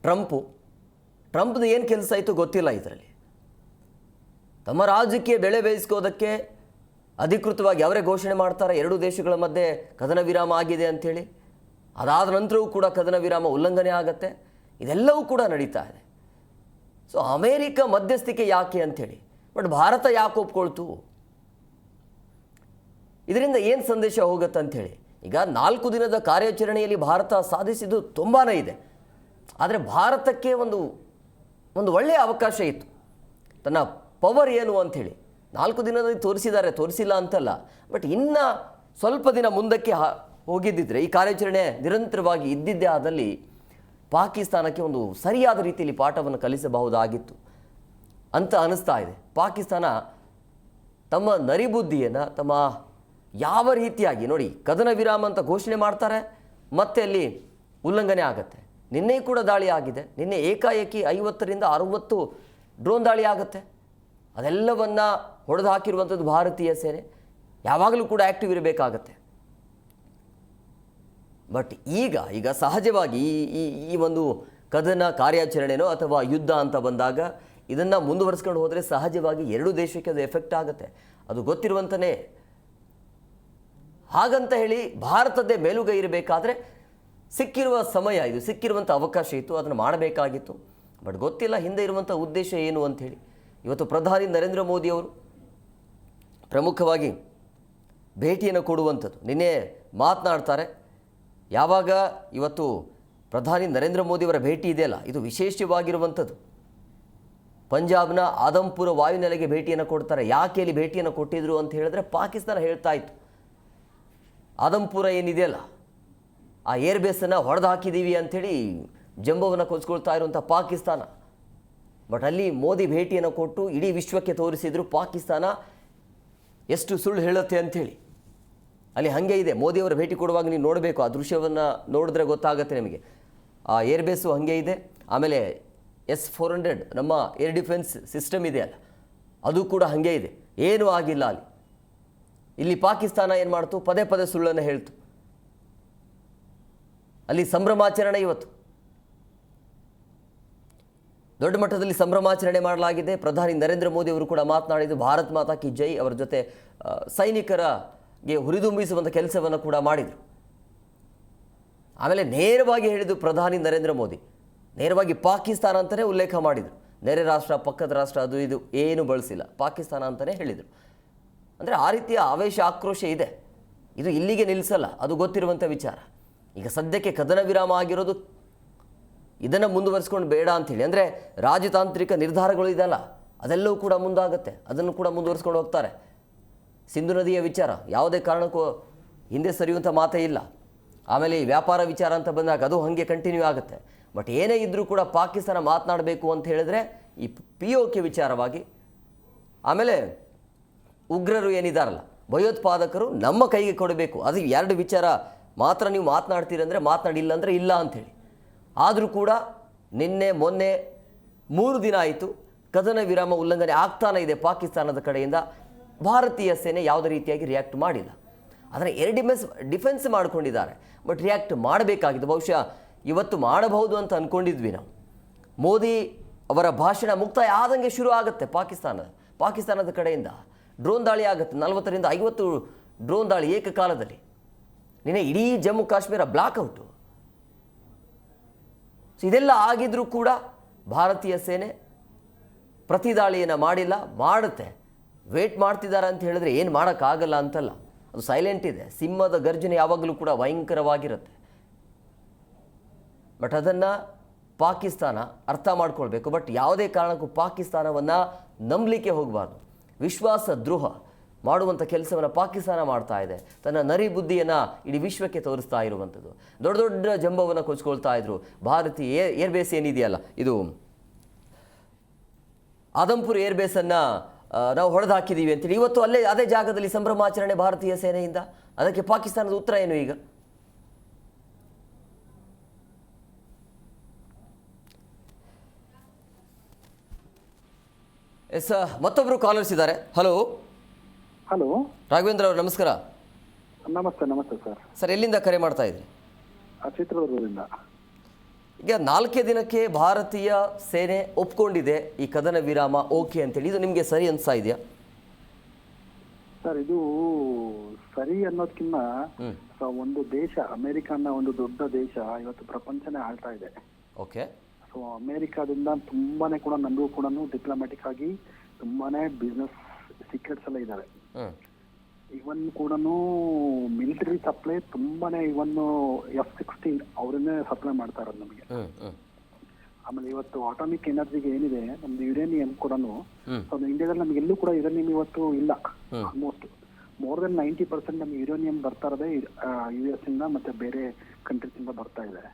ಟ್ರಂಪ್ದು ಏನು ಕೆಲಸ ಇತ್ತು ಗೊತ್ತಿಲ್ಲ. ಇದರಲ್ಲಿ ತಮ್ಮ ರಾಜಕೀಯ ಬೆಳೆ ಬೇಯಿಸ್ಕೋದಕ್ಕೆ ಅಧಿಕೃತವಾಗಿ ಅವರೇ ಘೋಷಣೆ ಮಾಡ್ತಾರೆ 2 ದೇಶಗಳ ಮಧ್ಯೆ ಕದನ ವಿರಾಮ ಆಗಿದೆ ಅಂಥೇಳಿ. ಅದಾದ ನಂತರವೂ ಕೂಡ ಕದನ ವಿರಾಮ ಉಲ್ಲಂಘನೆ ಆಗತ್ತೆ. ಇದೆಲ್ಲವೂ ಕೂಡ ನಡೀತಾ ಇದೆ. ಸೊ ಅಮೇರಿಕ ಮಧ್ಯಸ್ಥಿಕೆ ಯಾಕೆ ಅಂಥೇಳಿ, ಬಟ್ ಭಾರತ ಯಾಕೆ ಒಪ್ಕೊಳ್ತು, ಇದರಿಂದ ಏನು ಸಂದೇಶ ಹೋಗುತ್ತೆ ಅಂಥೇಳಿ. ಈಗ 4 ದಿನದ ಕಾರ್ಯಾಚರಣೆಯಲ್ಲಿ ಭಾರತ ಸಾಧಿಸಿದ್ದು ತುಂಬಾ ಇದೆ. ಆದರೆ ಭಾರತಕ್ಕೆ ಒಂದು ಒಳ್ಳೆಯ ಅವಕಾಶ ಇತ್ತು. ತನ್ನ ಪವರ್ ಏನು ಅಂಥೇಳಿ 4 ದಿನದಲ್ಲಿ ತೋರಿಸಿಲ್ಲ ಅಂತಲ್ಲ. ಬಟ್ ಇನ್ನು ಸ್ವಲ್ಪ ದಿನ ಮುಂದಕ್ಕೆ ಹೋಗಿದ್ದಿದ್ರೆ, ಈ ಕಾರ್ಯಾಚರಣೆ ನಿರಂತರವಾಗಿ ಇದ್ದಿದ್ದೇ ಆದಲ್ಲಿ ಪಾಕಿಸ್ತಾನಕ್ಕೆ ಒಂದು ಸರಿಯಾದ ರೀತಿಯಲ್ಲಿ ಪಾಠವನ್ನು ಕಲಿಸಬಹುದಾಗಿತ್ತು ಅಂತ ಅನಿಸ್ತಾ ಇದೆ. ಪಾಕಿಸ್ತಾನ ತಮ್ಮ ನರಿಬುದ್ಧಿಯನ್ನು ಯಾವ ರೀತಿಯಾಗಿ ನೋಡಿ, ಕದನ ವಿರಾಮ ಅಂತ ಘೋಷಣೆ ಮಾಡ್ತಾರೆ, ಮತ್ತೆ ಅಲ್ಲಿ ಉಲ್ಲಂಘನೆ ಆಗುತ್ತೆ. ನಿನ್ನೆ ಕೂಡ ದಾಳಿ ಆಗಿದೆ. ನಿನ್ನೆ ಏಕಾಏಕಿ 50ರಿಂದ 60 ಡ್ರೋನ್ ದಾಳಿ ಆಗುತ್ತೆ. ಅದೆಲ್ಲವನ್ನ ಹೊಡೆದು ಹಾಕಿರುವಂಥದ್ದು ಭಾರತೀಯ ಸೇನೆ. ಯಾವಾಗಲೂ ಕೂಡ ಆ್ಯಕ್ಟಿವ್ ಇರಬೇಕಾಗತ್ತೆ. ಬಟ್ ಈಗ ಸಹಜವಾಗಿ ಈ ಒಂದು ಕದನ ಕಾರ್ಯಾಚರಣೆನೋ ಅಥವಾ ಯುದ್ಧ ಅಂತ ಬಂದಾಗ ಇದನ್ನು ಮುಂದುವರಿಸ್ಕೊಂಡು ಹೋದರೆ ಸಹಜವಾಗಿ ಎರಡು ದೇಶಕ್ಕೆ ಅದು ಎಫೆಕ್ಟ್ ಆಗುತ್ತೆ. ಅದು ಗೊತ್ತಿರುವಂತನೇ. ಹಾಗಂತ ಹೇಳಿ ಭಾರತದ್ದೇ ಮೇಲುಗೈ ಇರಬೇಕಾದ್ರೆ ಸಿಕ್ಕಿರುವ ಸಮಯ ಇದು, ಸಿಕ್ಕಿರುವಂಥ ಅವಕಾಶ ಇತ್ತು, ಅದನ್ನು ಮಾಡಬೇಕಾಗಿತ್ತು. ಬಟ್ ಗೊತ್ತಿಲ್ಲ ಹಿಂದೆ ಇರುವಂಥ ಉದ್ದೇಶ ಏನು ಅಂಥೇಳಿ. ಇವತ್ತು ಪ್ರಧಾನಿ ನರೇಂದ್ರ ಮೋದಿ ಅವರು ಪ್ರಮುಖವಾಗಿ ಭೇಟಿಯನ್ನು ಕೊಡುವಂಥದ್ದು. ನಿನ್ನೆ ಮಾತನಾಡ್ತಾರೆ. ಯಾವಾಗ ಇವತ್ತು ಪ್ರಧಾನಿ ನರೇಂದ್ರ ಮೋದಿಯವರ ಭೇಟಿ ಇದೆಯಲ್ಲ, ಇದು ವಿಶೇಷವಾಗಿರುವಂಥದ್ದು. ಪಂಜಾಬ್ನ ಆದಂಪುರ ವಾಯುನೆಲೆಗೆ ಭೇಟಿಯನ್ನು ಕೊಡ್ತಾರೆ. ಯಾಕೆ ಇಲ್ಲಿ ಭೇಟಿಯನ್ನು ಕೊಟ್ಟಿದ್ರು ಅಂತ ಹೇಳಿದ್ರೆ ಪಾಕಿಸ್ತಾನ ಹೇಳ್ತಾ ಇತ್ತು, ಆದಂಪುರ ಏನಿದೆಯಲ್ಲ ಆ ಏರ್ಬೇಸನ್ನು ಹೊಡೆದು ಹಾಕಿದ್ದೀವಿ ಅಂಥೇಳಿ ಜಂಬವನ್ನು ಕೊಚ್ಕೊಳ್ತಾ ಇರುವಂಥ ಪಾಕಿಸ್ತಾನ. ಬಟ್ ಅಲ್ಲಿ ಮೋದಿ ಭೇಟಿಯನ್ನು ಕೊಟ್ಟು ಇಡೀ ವಿಶ್ವಕ್ಕೆ ತೋರಿಸಿದ್ರು ಪಾಕಿಸ್ತಾನ ಎಷ್ಟು ಸುಳ್ಳು ಹೇಳುತ್ತೆ ಅಂಥೇಳಿ. ಅಲ್ಲಿ ಹಾಗೆ ಇದೆ. ಮೋದಿಯವರ ಭೇಟಿ ಕೊಡುವಾಗ ನೀವು ನೋಡಬೇಕು, ಆ ದೃಶ್ಯವನ್ನು ನೋಡಿದ್ರೆ ಗೊತ್ತಾಗುತ್ತೆ ನಿಮಗೆ. ಆ ಏರ್ಬೇಸು ಹಾಗೆ ಇದೆ. ಆಮೇಲೆ S-400 ನಮ್ಮ ಏರ್ ಡಿಫೆನ್ಸ್ ಸಿಸ್ಟಮ್ ಇದೆಯಲ್ಲ, ಅದು ಕೂಡ ಹಾಗೆ ಇದೆ. ಏನೂ ಆಗಿಲ್ಲ ಅಲ್ಲಿ. ಇಲ್ಲಿ ಪಾಕಿಸ್ತಾನ ಏನು ಮಾಡ್ತು, ಪದೇ ಪದೇ ಸುಳ್ಳನ್ನು ಹೇಳ್ತು. ಅಲ್ಲಿ ಸಂಭ್ರಮಾಚರಣೆ, ಇವತ್ತು ದೊಡ್ಡ ಮಟ್ಟದಲ್ಲಿ ಸಂಭ್ರಮಾಚರಣೆ ಮಾಡಲಾಗಿದೆ. ಪ್ರಧಾನಿ ನರೇಂದ್ರ ಮೋದಿ ಅವರು ಕೂಡ ಮಾತನಾಡಿದ್ದು ಭಾರತ್ ಮಾತಾ ಕಿ ಜೈ. ಅವರ ಜೊತೆ ಸೈನಿಕರಿಗೆ ಹುರಿದುಂಬಿಸುವಂಥ ಕೆಲಸವನ್ನು ಕೂಡ ಮಾಡಿದರು. ಆಮೇಲೆ ನೇರವಾಗಿ ಹೇಳಿದ್ದು ಪ್ರಧಾನಿ ನರೇಂದ್ರ ಮೋದಿ, ನೇರವಾಗಿ ಪಾಕಿಸ್ತಾನ ಅಂತಲೇ ಉಲ್ಲೇಖ ಮಾಡಿದರು. ನೆರೆ ರಾಷ್ಟ್ರ, ಪಕ್ಕದ ರಾಷ್ಟ್ರ, ಅದು ಇದು ಏನು ಬಳಸಿಲ್ಲ, ಪಾಕಿಸ್ತಾನ ಅಂತಲೇ ಹೇಳಿದರು. ಅಂದರೆ ಆ ರೀತಿಯ ಆವೇಶ, ಆಕ್ರೋಶ ಇದೆ. ಇದು ಇಲ್ಲಿಗೆ ನಿಲ್ಲಿಸಲ್ಲ, ಅದು ಗೊತ್ತಿರುವಂಥ ವಿಚಾರ. ಈಗ ಸದ್ಯಕ್ಕೆ ಕದನ ವಿರಾಮ ಆಗಿರೋದು ಇದನ್ನು ಮುಂದುವರಿಸ್ಕೊಂಡು ಬೇಡ ಅಂಥೇಳಿ. ಅಂದರೆ ರಾಜತಾಂತ್ರಿಕ ನಿರ್ಧಾರಗಳು ಇದೆಯಲ್ಲ, ಅದೆಲ್ಲವೂ ಕೂಡ ಮುಂದಾಗುತ್ತೆ. ಅದನ್ನು ಕೂಡ ಮುಂದುವರಿಸ್ಕೊಂಡು ಹೋಗ್ತಾರೆ. ಸಿಂಧು ನದಿಯ ವಿಚಾರ ಯಾವುದೇ ಕಾರಣಕ್ಕೂ ಹಿಂದೆ ಸರಿಯುವಂಥ ಮಾತೇ ಇಲ್ಲ. ಆಮೇಲೆ ಈ ವ್ಯಾಪಾರ ವಿಚಾರ ಅಂತ ಬಂದಾಗ ಅದು ಹಾಗೆ ಕಂಟಿನ್ಯೂ ಆಗುತ್ತೆ. ಬಟ್ ಏನೇ ಇದ್ದರೂ ಕೂಡ ಪಾಕಿಸ್ತಾನ ಮಾತನಾಡಬೇಕು ಅಂತ ಹೇಳಿದ್ರೆ ಈ POK ವಿಚಾರವಾಗಿ, ಆಮೇಲೆ ಉಗ್ರರು ಏನಿದಾರಲ್ಲ, ಭಯೋತ್ಪಾದಕರು ನಮ್ಮ ಕೈಗೆ ಕೊಡಬೇಕು. ಅದು ಎರಡು ವಿಚಾರ ಮಾತ್ರ ನೀವು ಮಾತನಾಡ್ತೀರಂದರೆ ಮಾತನಾಡಿಲ್ಲ ಅಂದರೆ ಇಲ್ಲ ಅಂಥೇಳಿ. ಆದರೂ ಕೂಡ ನಿನ್ನೆ ಮೊನ್ನೆ 3 ದಿನ ಆಯಿತು, ಕದನ ವಿರಾಮ ಉಲ್ಲಂಘನೆ ಆಗ್ತಾನೇ ಇದೆ ಪಾಕಿಸ್ತಾನದ ಕಡೆಯಿಂದ. ಭಾರತೀಯ ಸೇನೆ ಯಾವುದೇ ರೀತಿಯಾಗಿ ರಿಯಾಕ್ಟ್ ಮಾಡಿಲ್ಲ. ಅದನ್ನು ಡಿಫೆನ್ಸ್ ಮಾಡ್ಕೊಂಡಿದ್ದಾರೆ. ಬಟ್ ರಿಯಾಕ್ಟ್ ಮಾಡಬೇಕಾಗಿತ್ತು. ಬಹುಶಃ ಇವತ್ತು ಮಾಡಬಹುದು ಅಂತ ಅಂದ್ಕೊಂಡಿದ್ವಿ ನಾವು. ಮೋದಿ ಅವರ ಭಾಷಣ ಮುಕ್ತಾಯ ಆದಂಗೆ ಶುರು ಆಗುತ್ತೆ ಪಾಕಿಸ್ತಾನದ ಕಡೆಯಿಂದ ಡ್ರೋನ್ ದಾಳಿ ಆಗುತ್ತೆ. 40ರಿಂದ 50 ಡ್ರೋನ್ ದಾಳಿ ಏಕಕಾಲದಲ್ಲಿ. ನಿನ್ನೆ ಇಡೀ ಜಮ್ಮು ಕಾಶ್ಮೀರ ಬ್ಲಾಕ್ಔಟು. ಸೊ ಇದೆಲ್ಲ ಆಗಿದ್ರೂ ಕೂಡ ಭಾರತೀಯ ಸೇನೆ ಪ್ರತಿ ದಾಳಿಯನ್ನು ಮಾಡಿಲ್ಲ. ಮಾಡುತ್ತೆ, ವೇಟ್ ಮಾಡ್ತಿದ್ದಾರೆ ಅಂತ ಹೇಳಿದ್ರೆ ಏನು ಮಾಡೋಕ್ಕಾಗಲ್ಲ ಅಂತಲ್ಲ. ಅದು ಸೈಲೆಂಟ್ ಇದೆ. ಸಿಂಹದ ಗರ್ಜನೆ ಯಾವಾಗಲೂ ಕೂಡ ಭಯಂಕರವಾಗಿರುತ್ತೆ. ಬಟ್ ಅದನ್ನು ಪಾಕಿಸ್ತಾನ ಅರ್ಥ ಮಾಡ್ಕೊಳ್ಬೇಕು. ಬಟ್ ಯಾವುದೇ ಕಾರಣಕ್ಕೂ ಪಾಕಿಸ್ತಾನವನ್ನು ನಂಬಲಿಕ್ಕೆ ಹೋಗಬಾರ್ದು. ವಿಶ್ವಾಸ ದ್ರೋಹ ಮಾಡುವಂಥ ಕೆಲಸವನ್ನು ಪಾಕಿಸ್ತಾನ ಮಾಡ್ತಾ ಇದೆ. ತನ್ನ ನರಿ ಬುದ್ಧಿಯನ್ನು ಇಡೀ ವಿಶ್ವಕ್ಕೆ ತೋರಿಸ್ತಾ ಇರುವಂಥದ್ದು. ದೊಡ್ಡ ದೊಡ್ಡ ಜಂಬವನ್ನು ಕೊಚ್ಕೊಳ್ತಾ ಇದ್ರು. ಭಾರತೀಯ ಏರ್ಬೇಸ್ ಏನಿದೆಯಲ್ಲ, ಇದು ಆದಂಪುರ ಏರ್ಬೇಸನ್ನು ನಾವು ಹೊಡೆದು ಹಾಕಿದ್ದೀವಿ ಅಂತೇಳಿ ಇವತ್ತು ಅದೇ ಜಾಗದಲ್ಲಿ ಸಂಭ್ರಮಾಚರಣೆ ಭಾರತೀಯ ಸೇನೆಯಿಂದ. ಅದಕ್ಕೆ ಪಾಕಿಸ್ತಾನದ ಉತ್ತರ ಏನು ಈಗ? ಎಸ್, ಮತ್ತೊಬ್ಬರು ಕಾಲರ್ಸ್ ಇದ್ದಾರೆ. ಹಲೋ ಹಲೋ, ರಾಘವೇಂದ್ರ ಅವರು ನಮಸ್ಕಾರ. ನಮಸ್ತೆ ಸರ್. ಸರ್, ಎಲ್ಲಿಂದ ಕರೆ ಮಾಡ್ತಾ ಇದ್ರಿ? ಚಿತ್ರದುರ್ಗದಿಂದ. ಈಗ 4 ದಿನಕ್ಕೆ ಭಾರತೀಯ ಸೇನೆ ಒಪ್ಕೊಂಡಿದೆ ಈ ಕದನ ವಿರಾಮ ಓಕೆ ಅಂತೇಳಿ. ಇದು ನಿಮಗೆ ಸರಿ ಅನ್ಸ್ತಾ ಇದೆಯಾ? ಸರ್, ಇದು ಸರಿ ಅನ್ನೋದಕ್ಕಿಂತ ಒಂದು ದೇಶ, ಅಮೆರಿಕ ಅನ್ನೋ ಒಂದು ದೊಡ್ಡ ದೇಶ ಇವತ್ತು ಪ್ರಪಂಚನೇ ಆಳ್ತಾ ಇದೆ. ಓಕೆ. ಸೊ ಅಮೆರಿಕಾದಿಂದ ತುಂಬಾನೇ ಕೂಡ ನಮಗೂ ಕೂಡ ಡಿಪ್ಲೊಮ್ಯಾಟಿಕ್ ಆಗಿ ತುಂಬಾನೇ ಬಿಸ್ನೆಸ್ ಸೀಕ್ರೆಟ್ಸ್ ಎಲ್ಲ ಇದಾವೆ. ಇವನ್ ಕೂಡ ಮಿಲಿಟರಿ ಸಪ್ಲೈ ತುಂಬಾನೇ ಇವನ್ F-16 ಅವರನ್ನೇ ಸಪ್ಲೈ ಮಾಡ್ತಾ ಇರೋದು ನಮಗೆ. ಆಮೇಲೆ ಇವತ್ತು ಅಟಾಮಿಕ್ ಎನರ್ಜಿಗೆ ಏನಿದೆ ನಮ್ದು ಯುರೇನಿಯಂ ಕೂಡ ಇಂಡಿಯಾದಲ್ಲಿ ನಮ್ಗೆ ಎಲ್ಲೂ ಕೂಡ ಯುರೇನಿಯಂ ಇವತ್ತು ಇಲ್ಲ. ಆಲ್ಮೋಸ್ಟ್ ಮೋರ್ ದೆನ್ 90% ನಮ್ಗೆ ಯುರೇನಿಯಂ ಬರ್ತಾ ಇರೋದೇ US ಇಂದ ಮತ್ತೆ ಬೇರೆ ಕಂಟ್ರೀಸ್ ಇಂದ ಬರ್ತಾ ಇದೆ.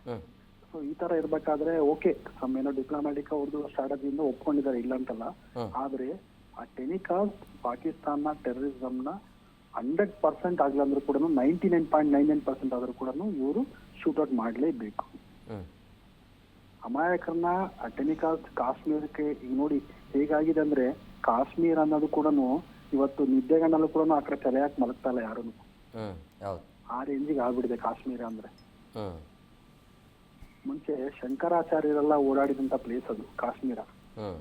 ಸೊ ಈ ತರ ಇರ್ಬೇಕಾದ್ರೆ ಓಕೆ, ಸಮ್ ಏನೋ ಡಿಪ್ಲೊಮ್ಯಾಟಿಕ್ ಅವ್ರದ್ದು ಸ್ಟ್ರಾಟಜಿಯಿಂದ ಒಪ್ಕೊಂಡಿದ್ದಾರೆ, ಇಲ್ಲ ಅಂತಲ್ಲ. ಆದ್ರೆ ಆ ಟೆನಿಕಾಸ್ ಪಾಕಿಸ್ತಾನ ಟೆರರಿಸಂನ 100% ಆಗ್ಲಂದ್ರೂ ಕೂಡ 99.99% ಆದ್ರೂ ಕೂಡ ಇವರು ಶೂಟ್ ಔಟ್ ಮಾಡಲೇಬೇಕು. ಅಮಾಯಕರನ್ನ ಟೆಲಿಕಾಸ್ಟ್ ಕಾಶ್ಮೀರಕ್ಕೆ ಈಗ ನೋಡಿ ಹೇಗಾಗಿದೆ ಅಂದ್ರೆ ಕಾಶ್ಮೀರ ಅನ್ನೋದು ಕೂಡ ಇವತ್ತು ನಿದ್ದೆಗಣ್ಣಲ್ಲೂ ಕೂಡ ಆ ಕಡೆ ತಲೆ ಹಾಕಿ ಮಲಗ್ತಾ ಇಲ್ಲ ಯಾರು. ಹೌದು. ಆ ರೇಂಜಿಗೆ ಆಗ್ಬಿಟ್ಟಿದೆ ಕಾಶ್ಮೀರ ಅಂದ್ರೆ. ಹ್ಮ್ ಮುಂಚೆ ಶಂಕರಾಚಾರ್ಯರೆಲ್ಲ ಓಡಾಡಿದಂತ ಪ್ಲೇಸ್ ಅದು ಕಾಶ್ಮೀರ. ಹ್ಮ್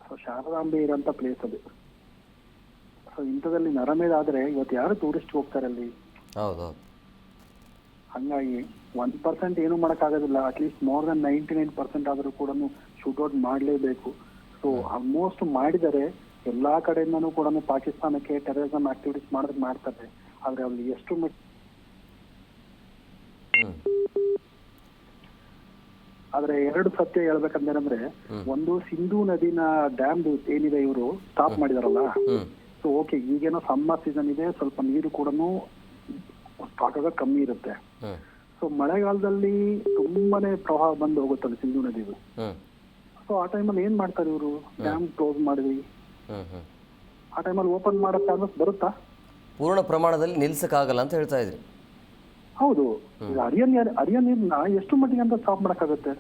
ಸೊ ಶಾರದಾಂಬೆ ಇರೋಂಥ ಪ್ಲೇಸ್ ಅದು. ಸೊ ಇಂಥದಲ್ಲಿ ನರಮೇದಾದ್ರೆ ಇವತ್ತು ಯಾರು ಟೂರಿಸ್ಟ್ ಹೋಗ್ತಾರೆ ಅಲ್ಲಿ. ಹೌದೌದು. ಹಂಗಾಗಿ 1% ಏನು ಮಾಡೋಕ್ಕಾಗೋದಿಲ್ಲ. ಅಟ್ಲೀಸ್ಟ್ ಮೋರ್ ದನ್ 99% ಆದರೂ ಕೂಡ ಶೂಟ್ಔಟ್ ಮಾಡಲೇಬೇಕು. ಸೊ ಆಲ್ಮೋಸ್ಟ್ ಮಾಡಿದರೆ ಎಲ್ಲಾ ಕಡೆಯಿಂದನೂ ಕೂಡ ಪಾಕಿಸ್ತಾನಕ್ಕೆ ಟೆರರಿಸಮ್ ಆಕ್ಟಿವಿಟೀಸ್ ಮಾಡೋದಕ್ಕೆ ಮಾಡ್ತಾರೆ. ಆದ್ರೆ ಅಲ್ಲಿ ಎಷ್ಟು ಆದ್ರೆ ಎರಡು ಸತ್ಯ ಹೇಳ್ಬೇಕಂದ್ರೆ ಒಂದು ಸಿಂಧೂ ನದಿನ ಡ್ಯಾಮ್ ಏನಿದೆ ಇವರು ಸ್ಟಾಪ್ ಮಾಡಿದಾರಲ್ಲ. ಸೊ ಓಕೆ, ಈಗೇನೋ ಸಮ್ಮರ್ ಸೀಸನ್ ಇದೆ, ಸ್ವಲ್ಪ ನೀರು ಕೂಡ ಸ್ಟಾಕ್ ಆಗೋದು ಕಮ್ಮಿ ಇರುತ್ತೆ. ಸೊ ಮಳೆಗಾಲದಲ್ಲಿ ತುಂಬಾನೇ ಪ್ರವಾಹ ಬಂದು ಹೋಗುತ್ತಲ್ಲ ಸಿಂಧೂ ನದಿದು. ಸೊ ಆ ಟೈಮಲ್ಲಿ ಏನ್ ಮಾಡ್ತಾರೆ ಇವರು, ಡ್ಯಾಮ್ ಕ್ಲೋಸ್ ಮಾಡಿದ್ವಿ, ಆ ಟೈಮಲ್ಲಿ ಓಪನ್ ಮಾಡೋ ಚಾನ್ಸಸ್ ಬರುತ್ತಾ? ಪೂರ್ಣ ಪ್ರಮಾಣದಲ್ಲಿ ನಿಲ್ಸಕ್ಕಾಗಲ್ಲ ಅಂತ ಹೇಳ್ತಾ ಇದ್ರಿ. ಹೌದು. ಈಗ ಹರಿಯ ನೀರ್ನ ಎಷ್ಟು ಮಟ್ಟಿಗೆ ಅಂತ ಸ್ಟಾಪ್ ಮಾಡಕ್ಕಾಗತ್ತೆ?